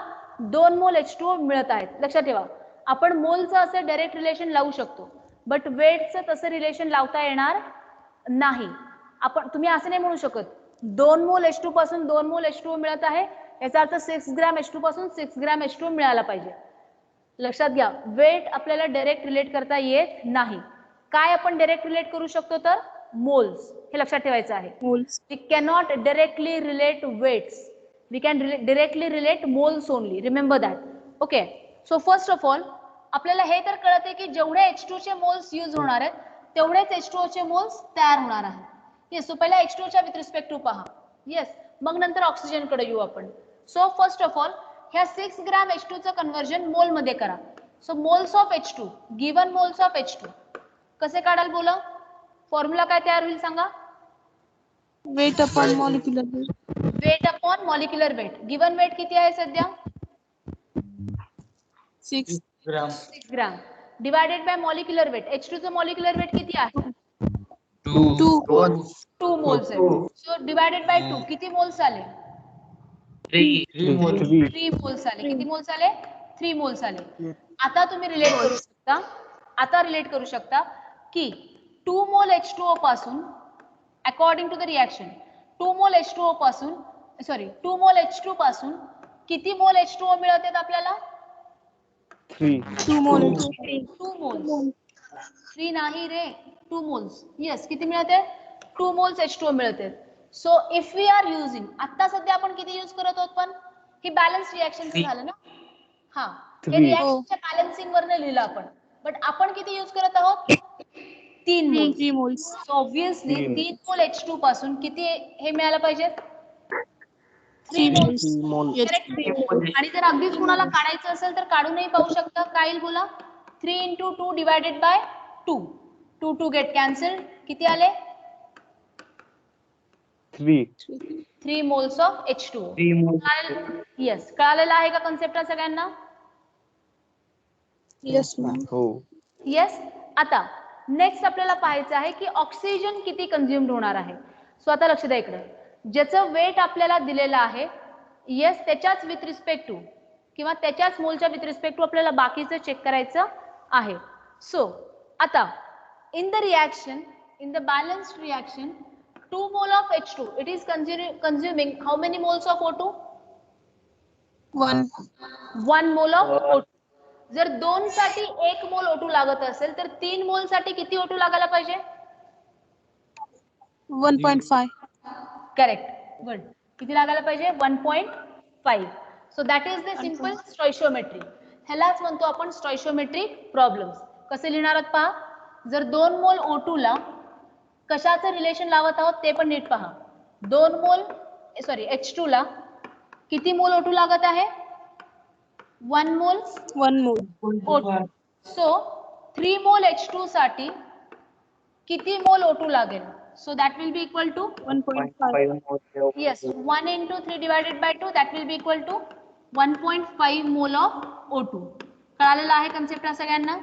2 मोल H2O मिळत आहेत. लक्षात ठेवा, आपण मोलचं असं डायरेक्ट रिलेशन लावू शकतो, बट वेटचं तसं रिलेशन लावता येणार नाही. आपण, तुम्ही असं नाही म्हणू शकत 2 मोल H2 पासून 2 मोल H2O मिळत आहे याचा अर्थ 6 ग्रॅम H2 पासून 6 ग्रॅम H2O मिळाला पाहिजे. लक्षात घ्या, वेट आपल्याला डायरेक्ट रिलेट करता येत नाही. काय आपण डायरेक्ट रिलेट करू शकतो? तर मोल्स. हे लक्षात ठेवायचं आहे. We cannot directly relate weights, we can directly relate moles only, remember that. Okay, so first of all आपल्याला हे तर कळते की जेवढे H2 चे मोल्स यूज होणार आहेत तेवढेच H2O चे मोल्स तयार होणार आहेत. येस, सो पहिला H2O च्या विथ रिस्पेक्ट टू पहा. येस, मग नंतर ऑक्सिजन कडे येऊ आपण. सो फर्स्ट ऑफ ऑल ह्या 6 ग्रॅम H2 चं कन्वर्जन मोल मध्ये करा. So moles of H2, given moles of H2 कसे काढाल बोला? फॉर्म्युला काय तयार होईल सांगा? Weight upon molecular weight. Weight upon molecular weight. Given weight किती आहे सध्या? 6 gram divided by molecular weight. H2 चं मॉलिक्युलर वेट किती आहे? 2 मोल्स आहे. सो डिवायडेड बाय 2 किती मोल्स आले? 3 मोल्स आले. किती मोल्स आले? 3 मोल्स आले. आता तुम्ही रिलेट करू शकता की 2 मोल H2O पासून अकॉर्डिंग टू द रिएक्शन 2 मोल H2O पासून 2 मोल H2 पासून किती मोल H2O मिळत आहेत आपल्याला? 2 मोल. 2 मोल्स. 3 नाही रे, 2 मोल्स. येस, किती मिळते? 2 मोल्स H2O मिळते. So if we are using, आता सध्या आपण किती यूज करत आहोत, पण ही बॅलन्स रिएक्शनचं झालं ना. हा, हे रिएक्शनच्या बॅलन्सिंग वरनं लिहिलं आपण. बट आपण किती यूज करत आहोत? 3 मोल्स. 3 moles. सो ऑब्विसली 3 मोल H2 पासून किती हे मिळायला पाहिजे? 3 मोल्स. करेक्ट. आणि जर अगदीच कुणाला काढायचं असेल तर काढूनही पाहू शकता. काय येईल बोला? 3 into 2 divided by 2. 2 get cancelled. किती आले? 3 moles of H2O. 3 moles. Yes, कळालेला आहे का कन्सेप्ट सगळ्यांना? Yes, ma'am. येस. आता नेक्स्ट आपल्याला पाहायचं आहे की ऑक्सिजन किती कंझ्युम्ड होणार आहे. सो आता लक्ष द्या इकडे, ज्याचं वेट आपल्याला दिलेलं आहे, येस, त्याच्याच विथ रिस्पेक्ट टू किंवा त्याच्याच मोलच्या विथ रिस्पेक्ट टू आपल्याला बाकीचं चेक करायचं आहे. सो आता in the reaction, in the balanced reaction, 2 mole of H2, it is consuming how many moles of O2? 1 mole of O2. जर 2 साठी 1 मोल O2 लागत असेल तर 3 मोल साठी किती O2 लागायला पाहिजे? 1.5. करेक्ट. गुड. किती लागायला पाहिजे? 1.5. So that is the simple stoichiometry. ह्यालाच म्हणतो आपण स्टॉइशियोमेट्रिक प्रॉब्लेम्स. कसे लिहिणार आहात पहा. जर 2 मोल O2 ला कशाचं रिलेशन लावत आहोत ते पण नीट पहा. 2 मोल H2 ला किती मोल O2 लागत आहे? 1 मोल 1 mole. O2. सो 3 मोल H2 साठी किती मोल O2 लागेल? So that will be equal to 1.5. Yes, 1 into 3 divided by 2, that will be equal to 1.5 mole of O2. कळालेला आहे कन्सेप्ट सगळ्यांना?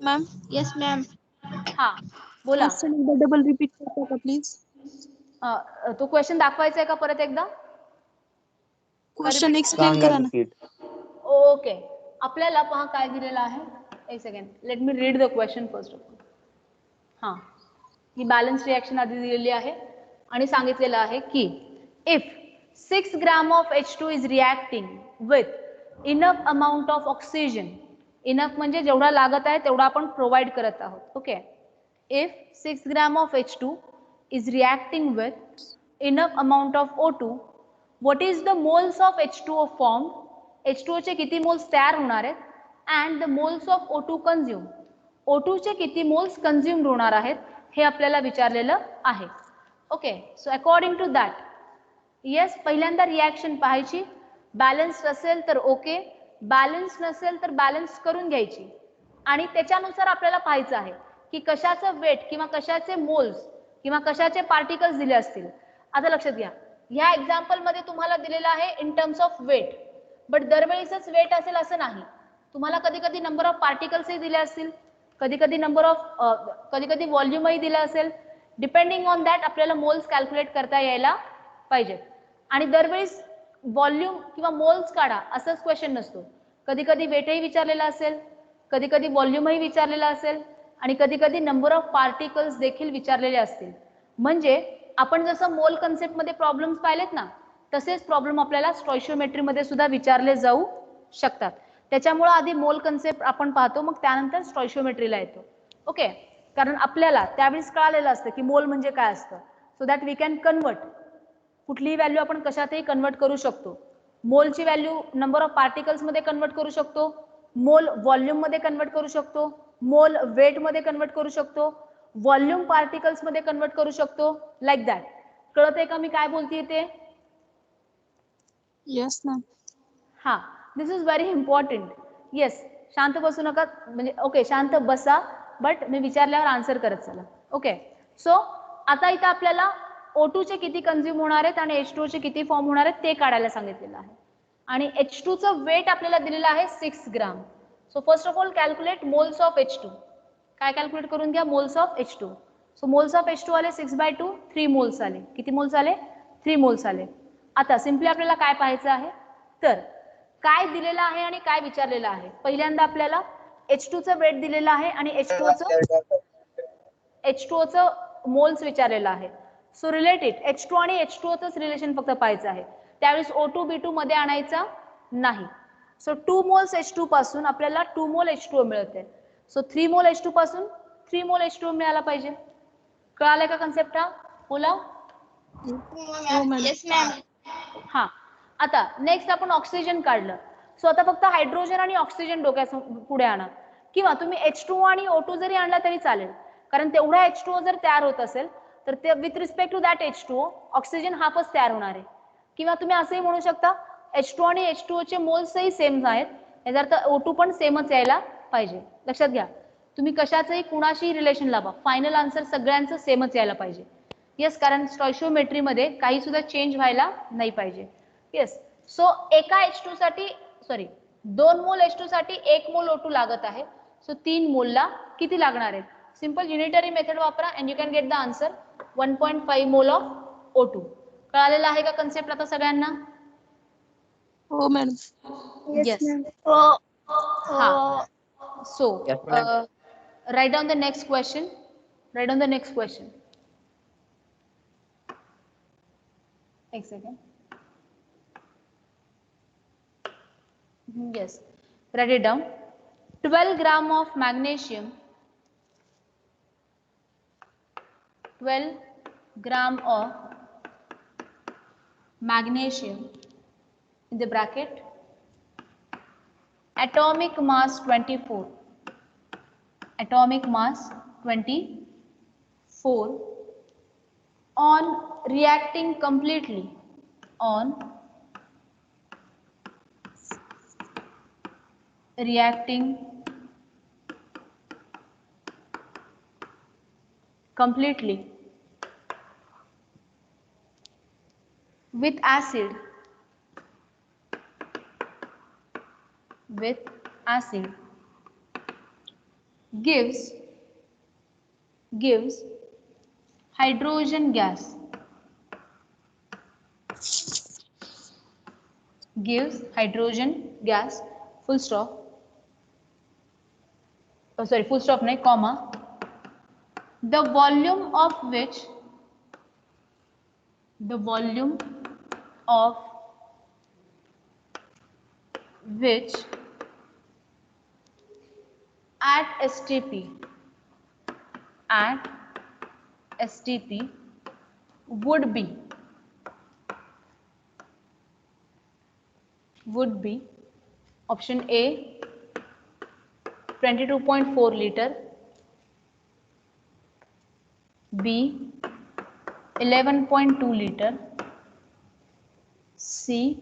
Ma'am. Yes, ma'am. हा, बोला. Question एकदा double repeat करता का please? तो क्वेश्चन दाखवायचा आहे का परत एकदा? Question explain करा ना. ओके. आपल्याला पहा काय दिलेलं आहे. एक second, let me read the question first of all. हा, ही बॅलन्स रिएक्शन आधी दिलेली आहे आणि सांगितलेलं आहे की if 6 gram of H2 is reacting with enough amount of oxygen, enough म्हणजे जेवढा लागत आहे तेवढा आपण प्रोव्हाइड करत आहोत. Okay. If 6 gram of H2 is reacting with enough amount of O2, what is the moles of H2O form? H2O चे किती मोल्स तयार होणार आहेत? And the moles of O2 consume, O2 चे किती मोल्स कंझ्युम्ड होणार आहेत हे आपल्याला विचारलेलं आहे. Okay. So according to that, yes, पहिल्यांदा रिएक्शन पाहायची. बॅलन्स असेल तर ओके, बॅलन्स नसेल तर बॅलन्स करून घ्यायची आणि त्याच्यानुसार आपल्याला पाहायचं आहे की कशाचं वेट किंवा कशाचे मोल्स किंवा कशाचे पार्टिकल्स दिले असतील. आता लक्षात घ्या, ह्या एक्झाम्पल मध्ये तुम्हाला दिलेलं आहे in terms of weight, but दरवेळीच वेट असेल असं नाही. तुम्हाला कधी कधी नंबर ऑफ पार्टिकल्सही दिले असतील, कधी कधी कधी कधी व्हॉल्यूमही दिलं असेल. डिपेंडिंग ऑन दॅट आपल्याला मोल्स कॅल्क्युलेट करता यायला पाहिजे. आणि दरवेळेस व्हॉल्यूम किंवा मोल्स काढा असंच क्वेश्चन नसतो. कधी कधी वेटही विचारलेला असेल, कधी कधी व्हॉल्यूमही विचारलेला असेल आणि कधी कधी नंबर ऑफ पार्टिकल्स देखील विचारलेले असतील. म्हणजे आपण जसं मोल कन्सेप्ट मध्ये प्रॉब्लेम्स पाहिलेत ना, तसेच प्रॉब्लेम आपल्याला स्टॉइशियोमेट्री मध्ये सुद्धा विचारले जाऊ शकतात. त्याच्यामुळे आधी मोल कन्सेप्ट आपण पाहतो, मग त्यानंतर स्टॉइशियोमेट्रीला येतो. ओके. कारण आपल्याला त्यावेळेस कळालेलं असतं की मोल म्हणजे काय असतं. So that we can convert. कुठलीही व्हॅल्यू आपण कशातही कन्वर्ट करू शकतो. मोलची व्हॅल्यू नंबर ऑफ पार्टिकल्स मध्ये कन्वर्ट करू शकतो, मोल व्हॉल्यूम मध्ये कन्वर्ट करू शकतो, मोल वेट मध्ये कन्वर्ट करू शकतो, व्हॉल्यूम पार्टिकल्स मध्ये कन्वर्ट करू शकतो. Like that. कळतंय का मी काय बोलतेय ते? Yes, ma'am. हा, दिस इज व्हेरी इम्पॉर्टंट. येस, शांत बसू नका, म्हणजे ओके शांत बसा, बट मी विचारल्यावर आन्सर करत चला. ओके. सो आता इथं आपल्याला O2 चे किती कंझ्युम होणार आहेत आणि H2O चे किती फॉर्म होणार आहेत ते काढायला सांगितलेलं आहे. आणि H2 चं वेट आपल्याला दिलेलं आहे 6 gram. So first of all calculate moles of H2. काय कॅल्क्युलेट करून घ्या? Moles of H2. So moles of H2 आले 6/2, 3 मोल्स आले. किती मोल्स आले? 3 मोल्स आले. आता सिंपली आपल्याला काय पाहायचं आहे, तर काय दिलेलं आहे आणि काय विचारलेलं आहे. पहिल्यांदा आपल्याला H2 चं वेट दिलेलं आहे आणि H2O चं मोल्स विचारलेलं आहे. सो रिलेटेड H2 आणि H2O चं रिलेशन फक्त पाहायचं आहे. त्यावेळेस O2 B2 मध्ये आणायचा नाही. सो 2 मोल्स H2 पासून आपल्याला 2 मोल H2O मिळते. सो 3 मोल H2 पासून 3 मोल H2O मिळाला पाहिजे. कळालं का कन्सेप्ट हा? बोला. हो मॅम. Yes ma'am. हा, आता नेक्स्ट आपण ऑक्सिजन काढलं. सो आता फक्त हायड्रोजन आणि ऑक्सिजन डोक्यात पुढे आणा, किंवा तुम्ही H2O आणि O2 जरी आणला तरी चालेल, कारण तेवढा H2O जर तयार होत असेल तर ते with respect to that H2O oxygen हाफच तयार होणार आहे. किंवा तुम्ही असंही म्हणू शकता H2 आणि H2O चे मोल्सही सेम आहेत, याचा अर्थ O2 पण सेमच यायला पाहिजे. लक्षात घ्या, तुम्ही कशाचंही कुणाशी रिलेशन लावा, फायनल आन्सर सगळ्यांचं सेमच यायला पाहिजे. येस, कारण स्टॉइशियोमेट्री मध्ये काही सुद्धा चेंज व्हायला नाही पाहिजे. येस, सो एका H2 साठी, सॉरी 2 मोल H2 साठी 1 मोल O2 लागत आहे. सो 3 मोलला किती लागणार आहेत? सिंपल युनिटरी मेथड वापरा and you can get the answer 1.5 mole of O2. कळालेला आहे का कन्सेप्ट आता सगळ्यांना? हो मॅडम. येस. हो. हा, so write down the next question. Write down the next question. एक second. Yes, write it down. 12 gram of magnesium. 12 gram of magnesium in the bracket. Atomic mass 24. Atomic mass 24 on reacting completely on reacting completely with acid gives hydrogen gas. Gives hydrogen gas, full stop. Oh, sorry, full stop nahi, comma. The volume of which at STP would be option A 22.4 liter, B 11.2 liter, C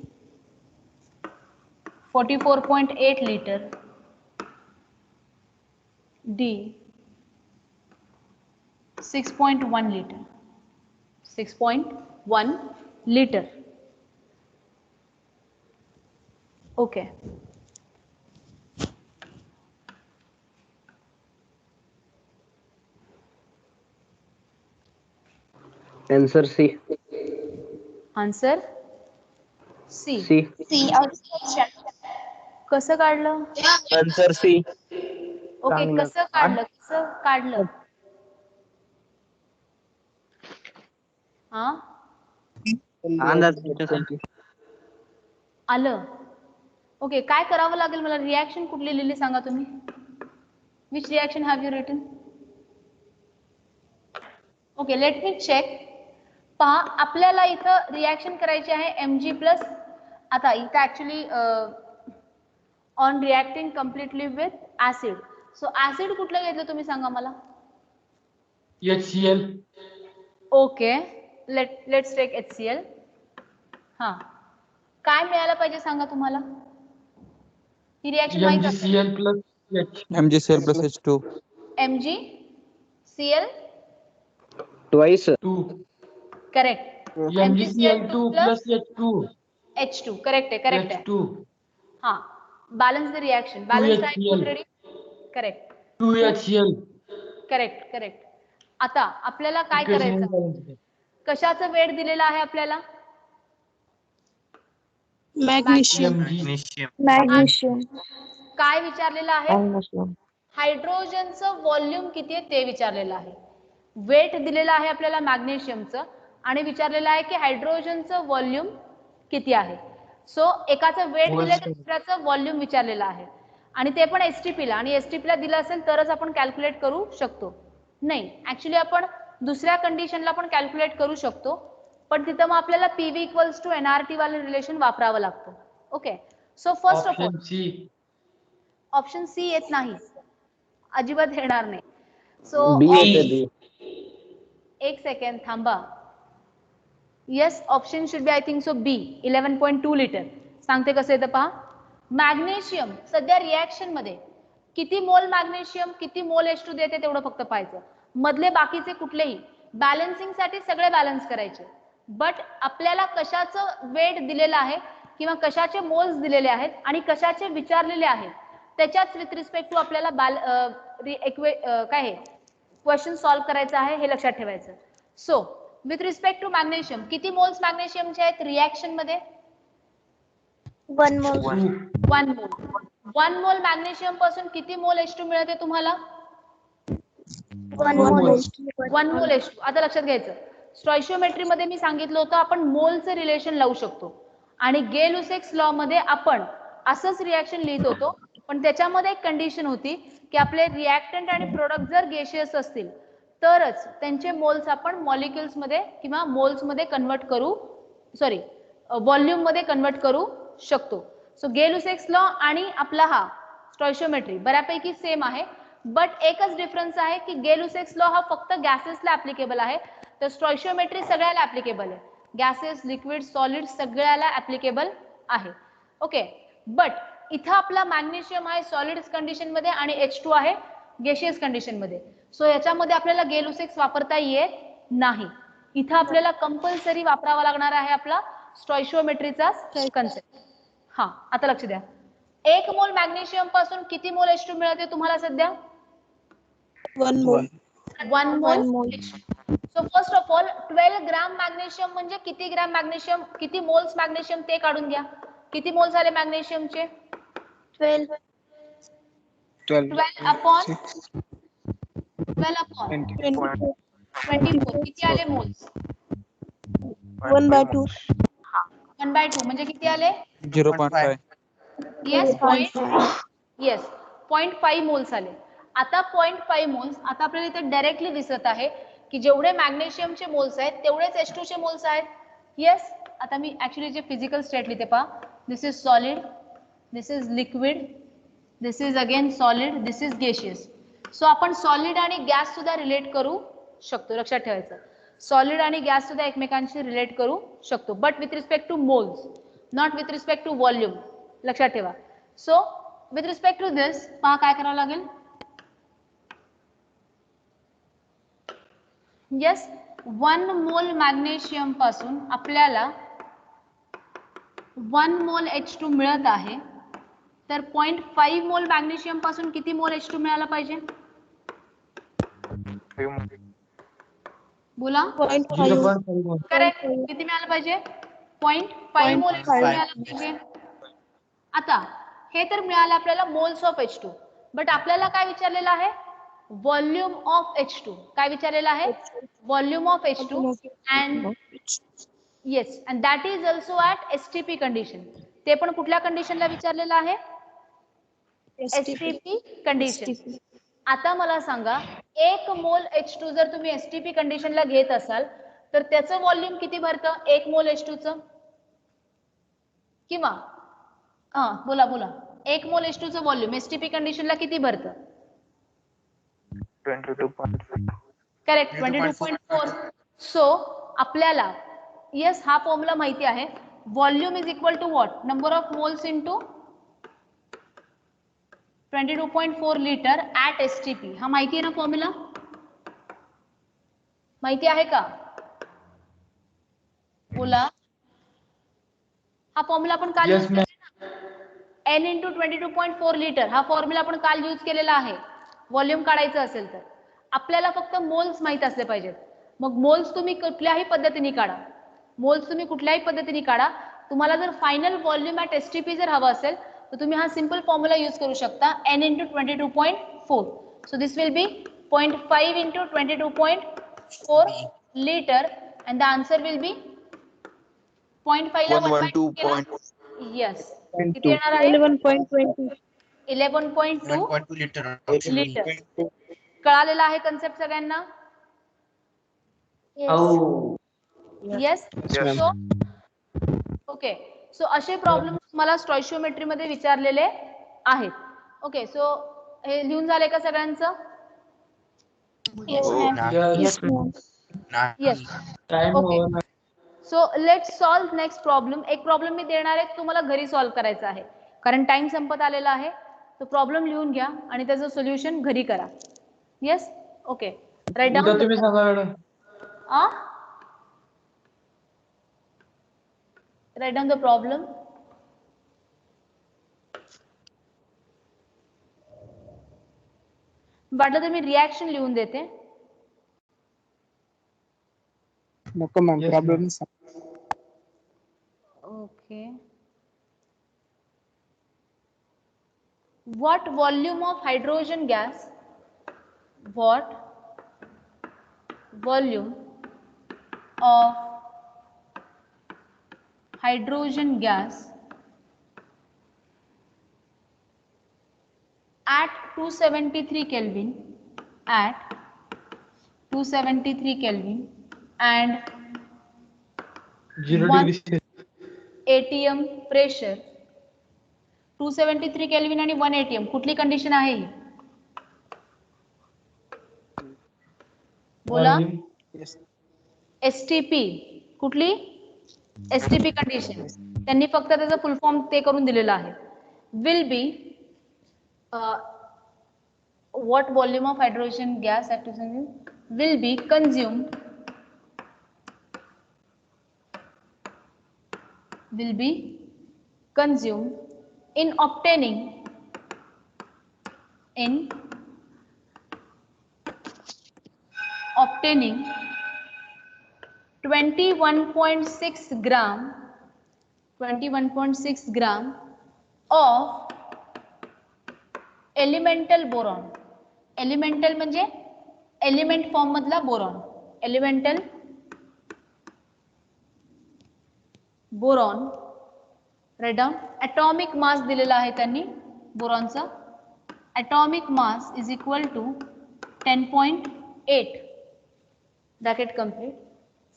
44.8 liter, D 6.1 liter. 6.1 liter. Okay. Answer C. Answer C. C. कसं काढलं? Answer C. Okay, कसं काढलं? हा, आलं. Okay, काय करावं लागेल मला? रिॲक्शन कुठली लिहिली सांगा तुम्ही. Which reaction have you written? Okay, let me check. पहा, आपल्याला इथं रिॲक्शन करायची आहे Mg प्लस. आता इथं actually on reacting completely with acid. So acid कुठलं घेतलं तुम्ही सांगा मला. HCl. Okay, let's take HCl. हा, काय मिळालं पाहिजे सांगा तुम्हाला. ही रिॲक्शन माहित असेल. MgCl plus H. MgCl plus H2. MgCl Twice. 2. Correct. MgCl2 plus H2. H2 correct आहे. H2. हा, बॅलन्स द रिॲक्शन. बॅलन्स आहे HCl. Already. Correct. 2HCl. Correct. आता आपल्याला काय करायचं? कशाचा वेट दिलेला आहे आपल्याला? मॅग्नेशियम. काय विचारलेलं आहे? हायड्रोजनचं व्हॉल्यूम किती आहे ते विचारलेलं आहे. वेट दिलेलं आहे आपल्याला मॅग्नेशियमचं आणि विचारलेलं आहे की हायड्रोजनचं व्हॉल्यूम किती आहे. सो एकाचं वेट दिलं तर दुसऱ्याचं व्हॉल्यूम विचारलेलं आहे. आणि ते पण STP ला, आणि STP ला दिलं असेल तरच आपण कॅल्क्युलेट करू शकतो. नाही, ऍक्च्युली आपण दुसऱ्या कंडिशनला पण कॅल्क्युलेट करू शकतो, पण तिथं मग आपल्याला PV इक्वल्स टू NRT वाले रिलेशन वापरावं लागतं. Okay, so first of all Option C. Option C येत नाही, अजिबात येणार नाही. सो B येते B. एक सेकंड थांबा. Yes, option should be I think so B, 11.2 litre. सांगते कसं येतं पहा. मॅग्नेशियम सध्या रिॲक्शन मध्ये किती मोल मॅग्नेशियम किती मोल H2 देते तेवढं फक्त पाहायचं. मधले बाकीचे कुठलेही बॅलन्सिंग साठी सगळे बॅलन्स करायचे, बट आपल्याला कशाचं वेट दिलेलं आहे किंवा कशाचे मोल्स दिलेले आहेत आणि कशाचे विचारलेले आहेत त्याच्याच विथ रिस्पेक्ट टू आपल्याला काय हे क्वेश्चन सॉल्व्ह करायचं आहे, हे लक्षात ठेवायचं. So with respect to magnesium किती मोल्स मॅग्नेशियमचे आहेत रिॲक्शन मध्ये? 1 मोल. 1 मोल. 1 मोल मॅग्नेशियम पासून किती मोल H2 मिळते तुम्हाला? 1 मोल. 1 मोल H2. आता लक्षात घ्यायचं, स्टॉइशियोमेट्री मध्ये मी सांगितलं होतं आपण मोलचं रिलेशन लावू शकतो, आणि गे-लुसेक्स लॉ मध्ये आपण असंच रिॲक्शन लिहित होतो, पण त्याच्यामध्ये एक कंडिशन होती की आपले रिॲक्टंट आणि प्रोडक्ट जर गेशियस असतील तरच त्यांचे मोल्स आपण मॉलिक्युल्स मध्ये किंवा मोल्स मध्ये कन्वर्ट करू, सॉरी व्हॉल्यूम मध्ये कन्वर्ट करू शकतो. सो गे-लुसेक्स लॉ आणि आपला हा स्टॉइशियोमेट्री बऱ्यापैकी सेम आहे, बट एकच डिफरन्स आहे की गे-लुसेक्स लॉ हा फक्त गॅसेसला ऍप्लिकेबल आहे, तर स्टॉइशियोमेट्री सगळ्याला ऍप्लिकेबल आहे. गॅसेस, लिक्विड, सॉलिड सगळ्याला ऍप्लिकेबल आहे. ओके, बट इथं आपला मॅग्नेशियम आहे सॉलिड कंडिशन मध्ये आणि H2 आहे गॅशियस कंडिशन मध्ये. सो याच्यामध्ये आपल्याला गे-लुसेक्स वापरता येत नाही. इथं आपल्याला कंपल्सरी वापरावा लागणार आहे आपला स्टॉइशियोमेट्रीचा कन्सेप्ट. हा, आता लक्ष द्या. 1 मोल मॅग्नेशियम पासून किती मोल H2 मिळते तुम्हाला सध्या? 1 मोल. 1 1 मोल. मोल. So first of all 12 gram magnesium म्हणजे किती ग्राम मॅग्नेशियम, किती मोल्स मॅग्नेशियम ते काढून घ्या. किती मोल झाले मॅग्नेशियमचे? 12. 12 अपॉन 24. 24 किती आले मोल्स? 1/2. 1/2 म्हणजे किती आले? 0.5. येस, येस 0.5 मोल्स आले. आता 0.5 मोल्स, आता आपल्याला इथे डायरेक्टली दिसत आहे की जेवढे मॅग्नेशियमचे मोल्स आहेत तेवढेच H2 चे मोल्स आहेत. येस, आता मी ऍक्च्युली जे फिजिकल स्टेट लिहिते पहा, this is solid, this is liquid, this is again solid, this is gaseous. So आपण सॉलिड आणि गॅस सुद्धा रिलेट करू शकतो, लक्षात ठेवायचं. सॉलिड आणि गॅस सुद्धा एकमेकांशी रिलेट करू शकतो, but with respect to moles, not with respect to volume, लक्षात ठेवा. So with respect to this पहा काय करावं लागेल. येस, 1 मोल मॅग्नेशियम पासून आपल्याला 1 मोल H2 मिळत आहे, तर 0.5 मोल मॅग्नेशियम पासून किती मोल H2 मिळाला पाहिजे? बोला. 0.5. करेक्ट. किती मिळालं पाहिजे? 0.5 मोल H2 मिळालं पाहिजे. आता हे तर मिळालं आपल्याला मोल्स ऑफ H2, बट आपल्याला काय विचारलेलं आहे? Volume of H2. काय विचारलेलं आहे? Volume of H2 and yes, and that is also at STP condition. ते पण कुठल्या कंडिशनला विचारलेलं आहे? STP condition. आता मला सांगा, 1 मोल H2 जर तुम्ही STP कंडिशनला घेत असाल तर त्याचं व्हॉल्यूम किती भरतं 1 मोल H2 चं? किंवा बोला बोला, 1 मोल H2 चं व्हॉल्यूम STP कंडिशनला किती भरतं? 22.4. करेक्ट, 22.4. सो आपल्याला येस हा फॉर्म्युला माहिती आहे. Volume is equal to what? Number of moles into 22.4 litre at STP. हा माहिती आहे ना फॉर्म्युला? माहिती आहे का? बोला. हा फॉर्म्युला आपण काल यूज केला ना, N इंटू 22.4 लिटर. हा फॉर्म्युला आपण काल यूज केलेला आहे. व्हॉल्यूम काढायचं असेल तर आपल्याला फक्त मोल्स माहित असले पाहिजेत. मग मोल्स तुम्ही कुठल्याही पद्धतीने काढा, मोल्स तुम्ही कुठल्याही पद्धतीने काढा. तुम्हाला जर फायनल व्हॉल्यूम ऍट STP जर हवा असेल तर तुम्ही हा सिंपल फॉर्म्युला यूज करू शकता, N into 22.4. So this will be 0.5 into 22.4 litre and the answer will be 0.5 ला 1/2 केला. येस, किती येणार आहे? 11.20. 11.2 लिटर लिटर. कळालेला आहे कन्सेप्ट सगळ्यांना? Oh. Yes. Yes. So okay, so असे प्रॉब्लेम तुम्हाला स्टॉइशियोमेट्री मध्ये विचारलेले आहेत. ओके, सो हे लिहून झाले का सगळ्यांचं? Yes, ma'am. Yes. Yes. Time Okay. over. So let's solve next problem. एक प्रॉब्लेम मी देणार आहे, तुम्हाला घरी सॉल्व्ह करायचा आहे कारण टाइम संपत आलेला आहे. तो प्रॉब्लेम लिहून घ्या आणि त्याचं सोल्युशन घरी करा. येस. ओके, राईट उद्या डाऊन. तुम्ही सांगा madam. Write down the problem. वाटलं तर मी रिॲक्शन लिहून देते. नको ma'am, Yes, problem Okay. What volume of hydrogen gas? What volume of hydrogen gas at 273 Kelvin, at 273 Kelvin and 0 One- degree Celsius. ATM pressure. 273 kelvin आणि 1 ATM कुठली condition आहे ही? बोला. Volume. STP. कुठली? STP condition. त्यांनी फक्त त्याचा फुल form ते करून दिलेला आहे. Will be what volume of hydrogen gas at 273 will be consumed in obtaining 21.6 gram of elemental boron. Elemental म्हणजे एलिमेंट फॉर्म मधला boron. Elemental boron. Right down. Atomic mass दिलेला आहे त्यांनी बोरॉनचा. Atomic mass is equal to 10.8 bracket complete.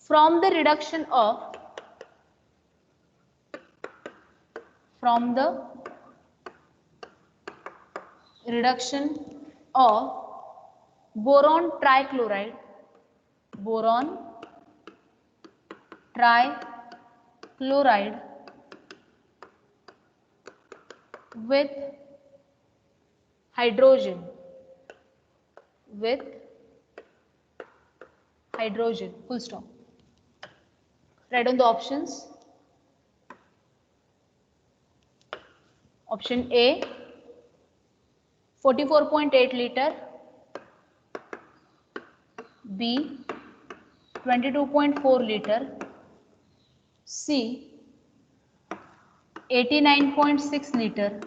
From the reduction of boron trichloride with hydrogen full stop. Write down the options. Option A 44.8 liter, B 22.4 liter, C 89.6 liter,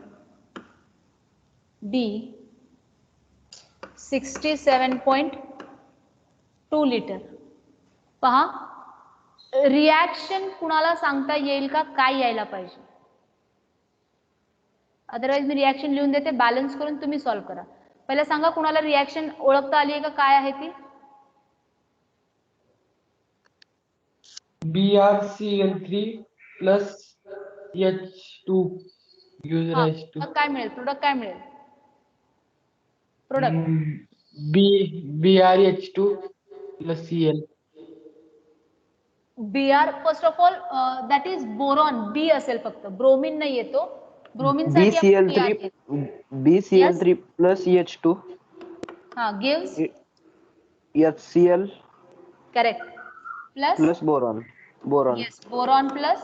D 67.2 liter. पहा, reaction कुणाला सांगता येईल का काय यायला पाहिजे? Otherwise मी reaction लिहून देते, बॅलन्स करून तुम्ही सॉल्व्ह करा. पहिला सांगा कुणाला रिॲक्शन ओळखता आली आहे का काय आहे ती? BrCl3 plus H2 gives rise to काय मिळेल? प्रोडक्ट काय मिळेल? Product BrH2 plus Cl. Br first of all that is boron. B असेल फक्त, ब्रोमिन नाही येतो. ब्रोमिन साठी BCl3 plus H2 gives HCl correct plus boron. Yes, boron plus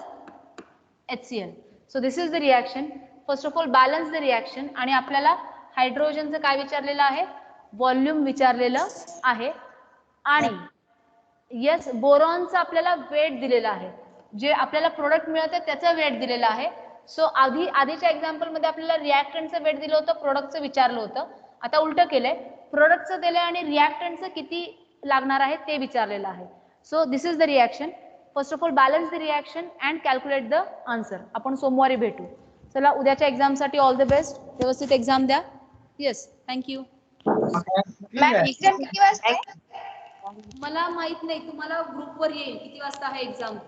HCl. So this is the reaction. First of all, balance the reaction. आणि आपल्याला हायड्रोजनचं काय विचारलेलं आहे? व्हॉल्यूम विचारलेलं आहे. आणि येस, बोरॉनचं आपल्याला वेट दिलेलं आहे. जे आपल्याला प्रोडक्ट मिळतं त्याचं वेट दिलेलं आहे. सो आधीच्या एक्झाम्पल मध्ये आपल्याला रिॲक्टंटचं वेट दिलं होतं, प्रोडक्टचं विचारलं होतं. आता उलटं केलंय, प्रोडक्टचं दिलंय आणि रिॲक्टंटचं किती लागणार आहे ते विचारलेलं आहे. So this is the reaction. First of all balance the reaction and calculate the answer. आपण सोमवारी भेटू. चला उद्याच्या एक्झामसाठी ऑल द बेस्ट. व्यवस्थित एक्झाम द्या. Yes, thank you. किती वाजता? मला माहित नाही, तुम्हाला ग्रुपवर येईल किती वाजता आहे एक्झाम.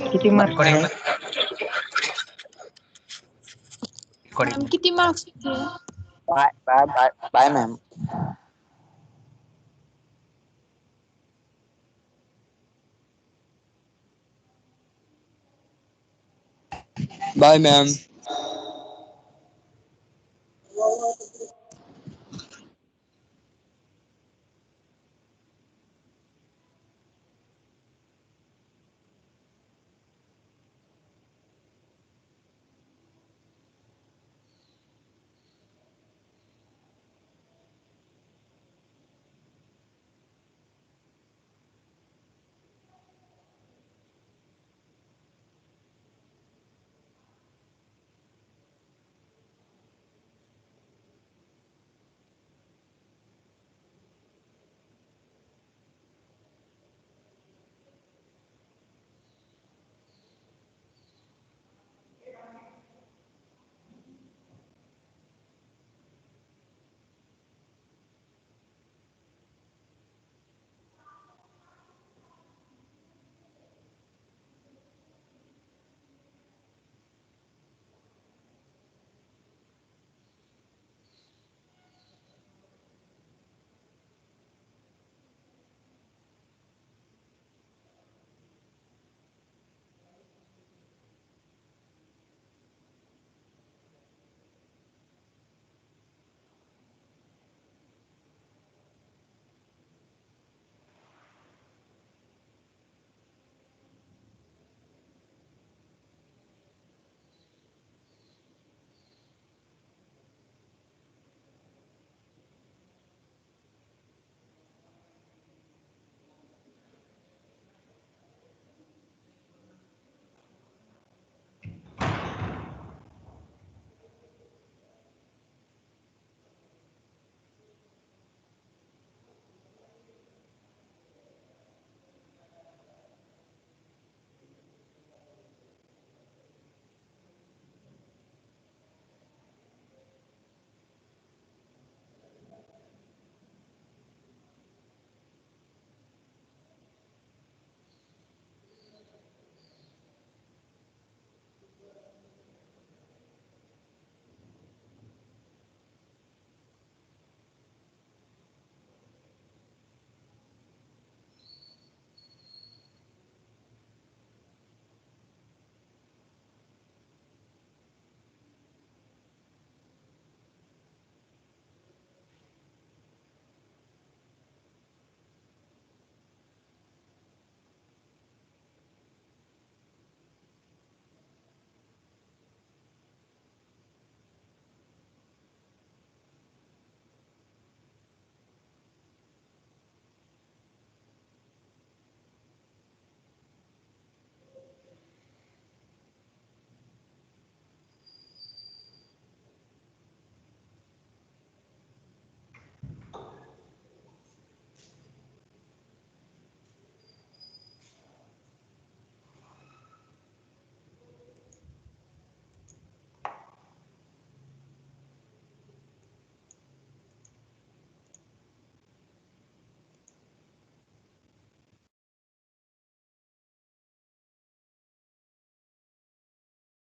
किती मार्क आहे? मॅम किती marks? Bye ma'am. Bye ma'am.